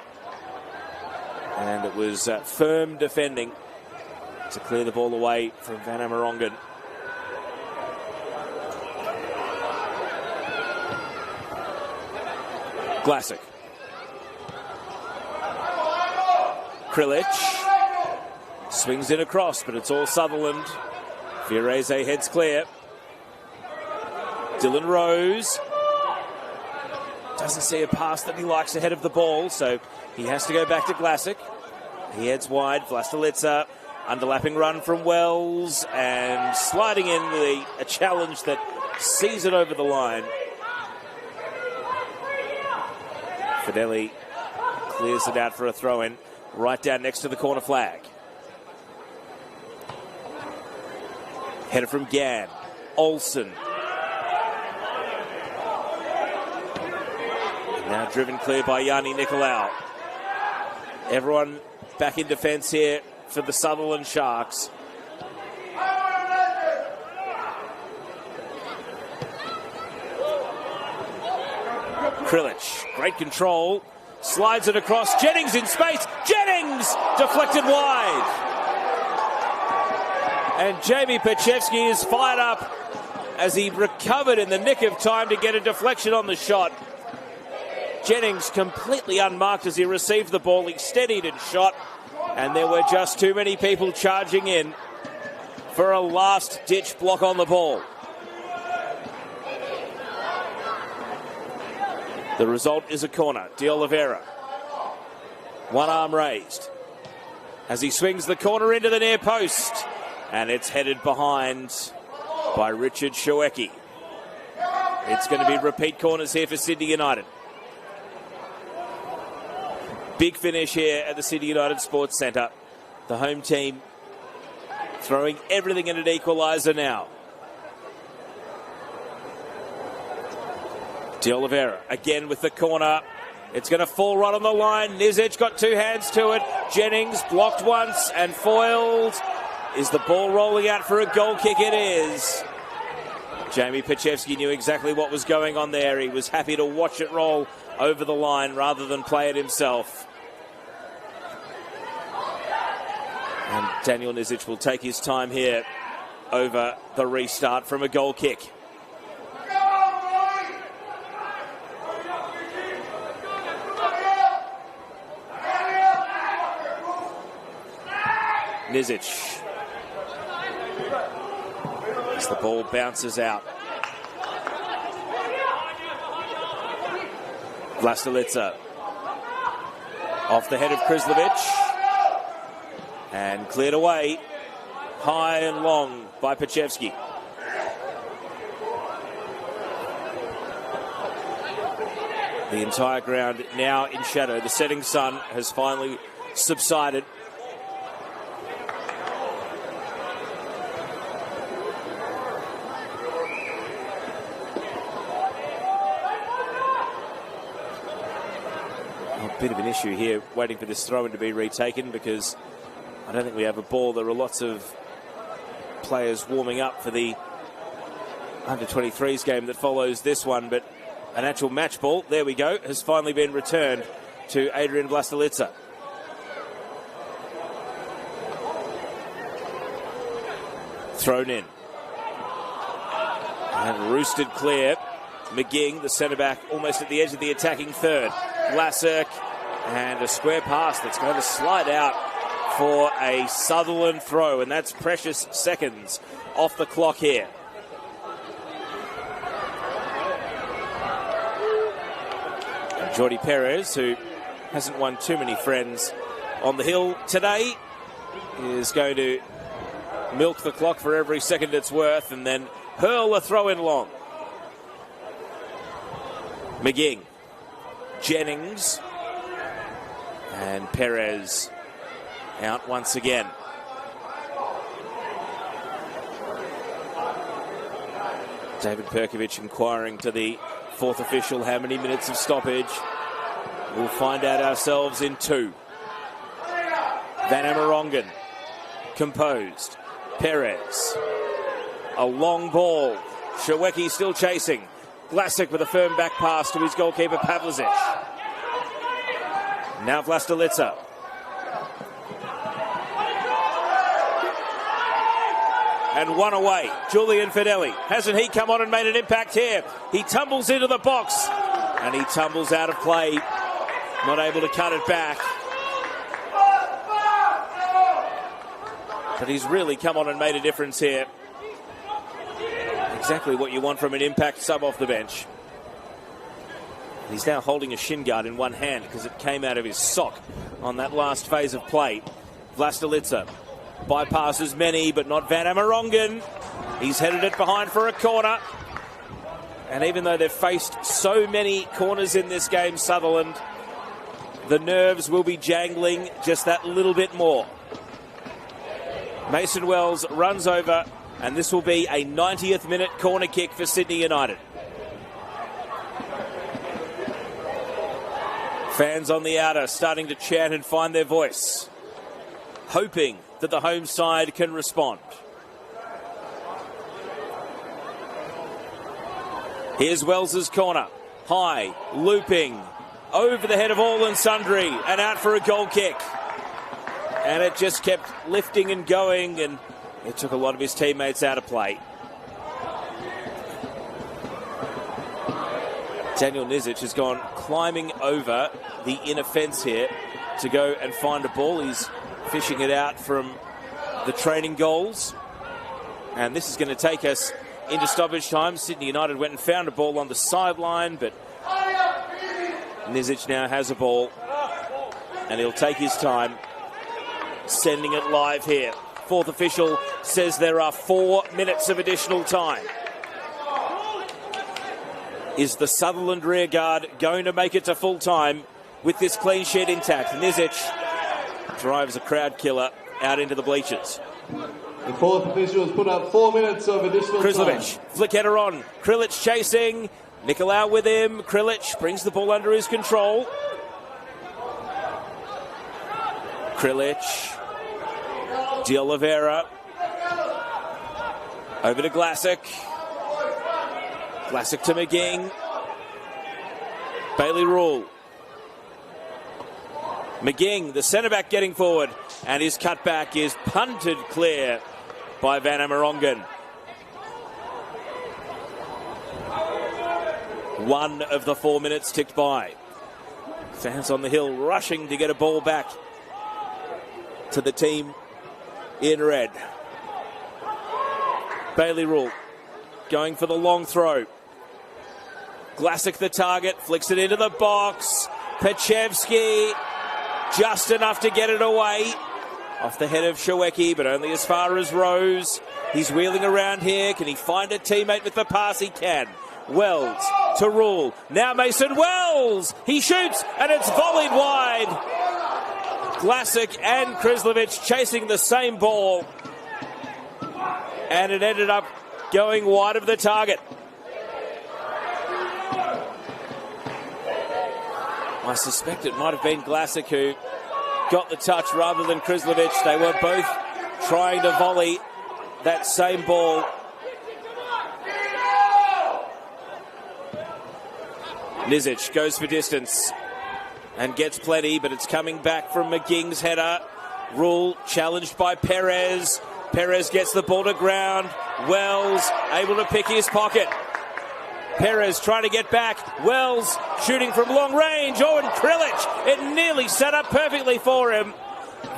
And it was firm defending to clear the ball away from Van Amerongen. Glassick. Krilic swings in across, but it's all Sutherland. Fiorese heads clear. Dylan Rose doesn't see a pass that he likes ahead of the ball, so he has to go back to Glassick. He heads wide. Vlastelica, underlapping run from Wells, and sliding in with a challenge that sees it over the line. Fideli clears it out for a throw-in, right down next to the corner flag. Header from Gan. Olsen. Now driven clear by Yanni Nicolau. Everyone back in defence here for the Sutherland Sharks. Krilic, great control, slides it across. Jennings in space. Jennings deflected wide. And Jamie Pachevsky is fired up as he recovered in the nick of time to get a deflection on the shot. Jennings completely unmarked as he received the ball. He steadied and shot, and there were just too many people charging in for a last-ditch block on the ball. The result is a corner. De Oliveira. One arm raised as he swings the corner into the near post. And it's headed behind by Richard Shawecki. It's going to be repeat corners here for Sydney United. Big finish here at the Sydney United Sports Centre. The home team throwing everything in an equaliser now. De Oliveira again with the corner. It's going to fall right on the line. Nizic got two hands to it. Jennings blocked once and foiled. Is the ball rolling out for a goal kick? It is. Jamie Pachevsky knew exactly what was going on there. He was happy to watch it roll over the line rather than play it himself. And Daniel Nizic will take his time here over the restart from a goal kick. Nizic. As the ball bounces out. Vlastelica. Off the head of Krislovic. And cleared away high and long by Pachevsky. The entire ground now in shadow. The setting sun has finally subsided. A bit of an issue here, waiting for this throw-in to be retaken because I don't think we have a ball. There are lots of players warming up for the under-23s game that follows this one, but an actual match ball, there we go, has finally been returned to Adrian Vlastelica. Thrown in. And roosted clear. McGing, the centre-back, almost at the edge of the attacking third. Vlasic, and a square pass that's going to slide out for a Sutherland throw, and that's precious seconds off the clock here. And Jordi Perez, who hasn't won too many friends on the hill today, is going to milk the clock for every second it's worth and then hurl a throw in long. McGing, Jennings, and Perez out once again. David Perkovic inquiring to the fourth official how many minutes of stoppage. We'll find out ourselves in 2. Van Amerongen, composed. Perez, a long ball. Shawecki still chasing. Vlasic with a firm back pass to his goalkeeper Pavlicic. Now Vlastelica. And one away. Julian Fideli. Hasn't he come on and made an impact here? He tumbles into the box. And he tumbles out of play. Not able to cut it back. But he's really come on and made a difference here. Exactly what you want from an impact sub off the bench. He's now holding a shin guard in one hand because it came out of his sock on that last phase of play. Vlastelica bypasses many, but not Van Amerongen. He's headed it behind for a corner. And even though they've faced so many corners in this game, Sutherland, the nerves will be jangling just that little bit more. Mason Wells runs over, and this will be a 90th minute corner kick for Sydney United. Fans on the outer starting to chant and find their voice, hoping that the home side can respond. Here's Wells's corner. High, looping, over the head of all and sundry, and out for a goal kick. And it just kept lifting and going, and it took a lot of his teammates out of play. Daniel Nizic has gone climbing over the inner fence here to go and find a ball. He's fishing it out from the training goals. And this is going to take us into stoppage time. Sydney United went and found a ball on the sideline, but Nizic now has a ball, and he'll take his time, sending it live here. Fourth official says there are 4 minutes of additional time. Is the Sutherland rearguard going to make it to full time with this clean sheet intact? Nizic drives a crowd killer out into the bleachers. The fourth official has put up 4 minutes of additional time. Flick header on. Krilic chasing. Nicolau with him. Krilic brings the ball under his control. Krilic. De Oliveira. Over to Glassick. Glassick to McGing. Bailey Rule. McGing, the centre-back, getting forward. And his cutback is punted clear by Van Amerongen. One of the 4 minutes ticked by. Fans on the hill rushing to get a ball back to the team in red. Bailey Rule going for the long throw. Glassick the target, flicks it into the box. Pachevsky just enough to get it away. Off the head of Shawecki, but only as far as Rose. He's wheeling around here. Can he find a teammate with the pass? He can. Wells to Rule. Now Mason Wells. He shoots, and it's volleyed wide. Glassick and Krislovic chasing the same ball. And it ended up going wide of the target. I suspect it might have been Glassick who got the touch rather than Krislovic. They were both trying to volley that same ball. Nizic goes for distance and gets plenty, but it's coming back from McGing's header. Rule challenged by Perez. Perez gets the ball to ground. Wells able to pick his pocket. Perez trying to get back. Wells shooting from long range. Oh, and Krilic, it nearly set up perfectly for him.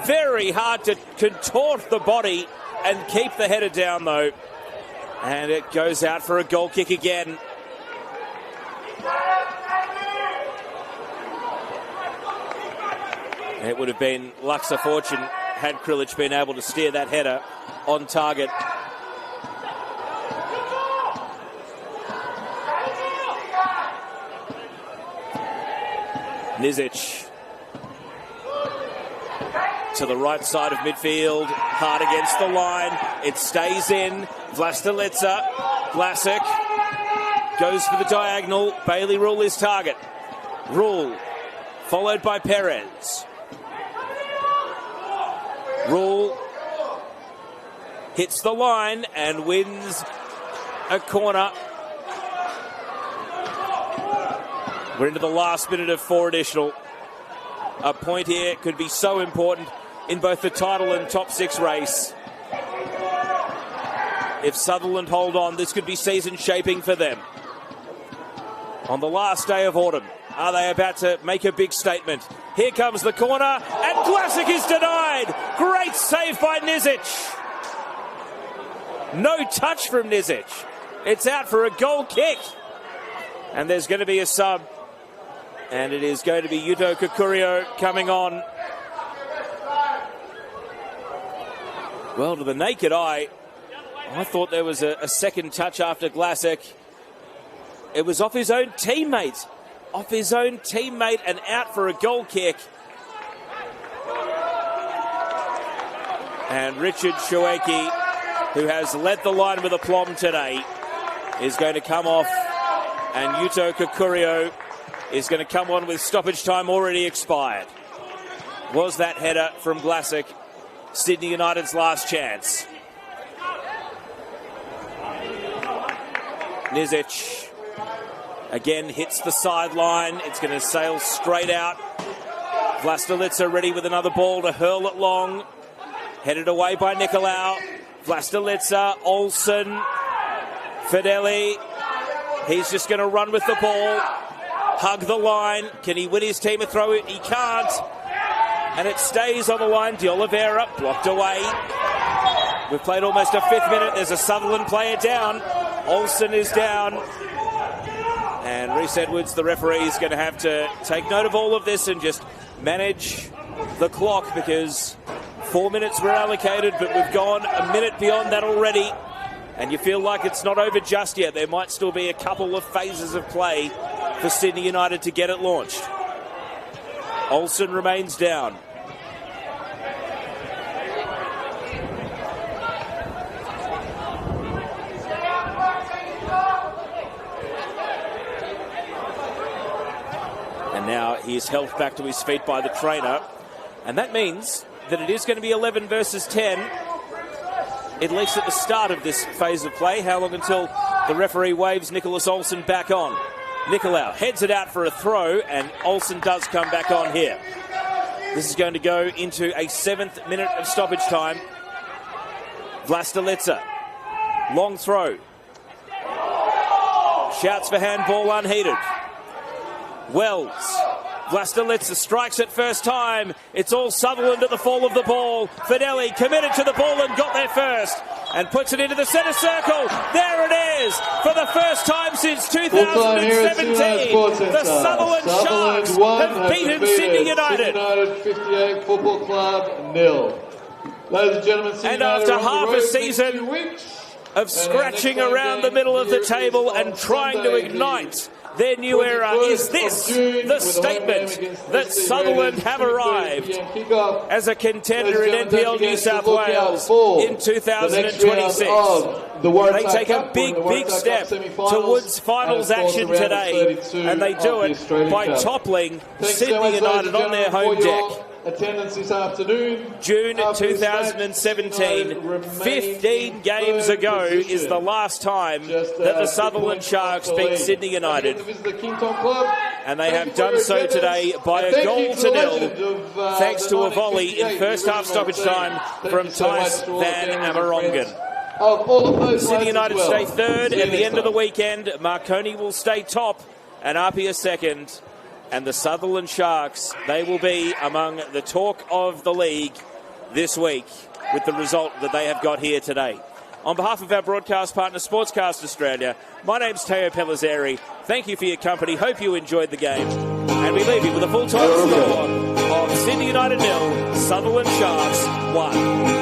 Very hard to contort the body and keep the header down, though. And it goes out for a goal kick again. It would have been Luxor fortune had Krilic been able to steer that header on target. Nizic to the right side of midfield, hard against the line. It stays in. Vlastelica, Glassick goes for the diagonal. Bailey Rule is target. Rule followed by Perez. Rule hits the line and wins a corner. We're into the last minute of 4 additional. A point here could be so important in both the title and top 6 race. If Sutherland hold on, this could be season shaping for them. On the last day of autumn, are they about to make a big statement? Here comes the corner, and Glassick is denied. Great save by Nizic. No touch from Nizic. It's out for a goal kick. And there's going to be a sub. And it is going to be Yuto Kikurio coming on. Well, to the naked eye, I thought there was a second touch after Glassick. It was off his own teammate. Off his own teammate and out for a goal kick. And Richard Shawecki, who has led the line with aplomb today, is going to come off. And Yuto Kikurio is going to come on with stoppage time already expired. Was that header from Glassick Sydney United's last chance? Nizic again hits the sideline. It's going to sail straight out. Vlastelica ready with another ball to hurl it long. Headed away by Nicolau. Vlastelica, Olsen, Fideli. He's just going to run with the ball. Hug the line. Can he win his team a throw? He can't. And it stays on the line. De Oliveira blocked away. We've played almost a 5th minute. There's a Sutherland player down. Olsen is down. And Rhys Edwards, the referee, is going to have to take note of all of this and just manage the clock, because 4 minutes were allocated, but we've gone a minute beyond that already. And you feel like it's not over just yet. There might still be a couple of phases of play for Sydney United to get it launched. Olsen remains down. And now he is helped back to his feet by the trainer. And that means that it is going to be 11 versus 10, at least at the start of this phase of play. How long until the referee waves Nicholas Olsen back on? Nicolau heads it out for a throw, and Olsen does come back on here. This is going to go into a 7th minute of stoppage time. Vlastelica, long throw. Shouts for handball unheeded. Wells. Vlastelica strikes it first time. It's all Sutherland at the fall of the ball. Fideli committed to the ball and got there first, and puts it into the centre circle. There it is. For the first time since 2017, the Sutherland Sharks have beaten Sydney United. Sydney United 58 Football Club 0. Ladies and gentlemen, Sydney and United after half a season of scratching around the middle of the table and trying to ignite their new era, is this the statement that Sutherland have arrived as a contender in NPL New South Wales in 2026. They take a big step towards finals action today, and they do it by toppling Sydney United on their home deck. Attendance this afternoon. June 2017, 15 games ago is the last time that the Sutherland Sharks beat Sydney United. And they have done so today by a goal to nil, thanks to a volley in first half stoppage time from Tice Van Amerongen. Sydney United stay third at the end of the weekend. Marconi will stay top and Apia second. And the Sutherland Sharks, they will be among the talk of the league this week with the result that they have got here today. On behalf of our broadcast partner, Sportscast Australia, my name's Teo Pellizzeri. Thank you for your company. Hope you enjoyed the game. And we leave you with a full-time score of Sydney United 0, Sutherland Sharks 1.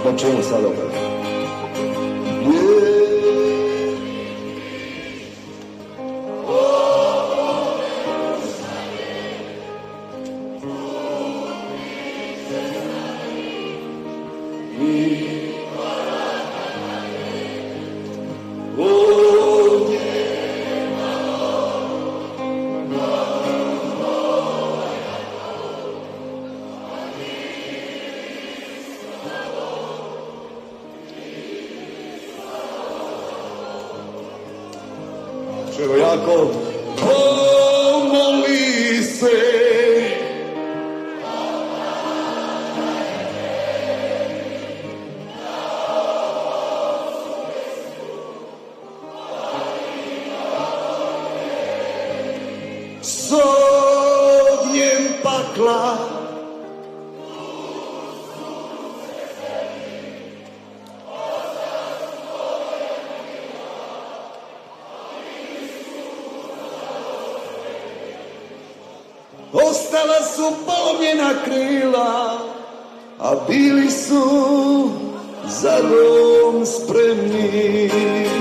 Počinje sad opet. Čevo jako pomoli se. S ognjem pakla ostala su polomljena krila, a bili su za dom spremni.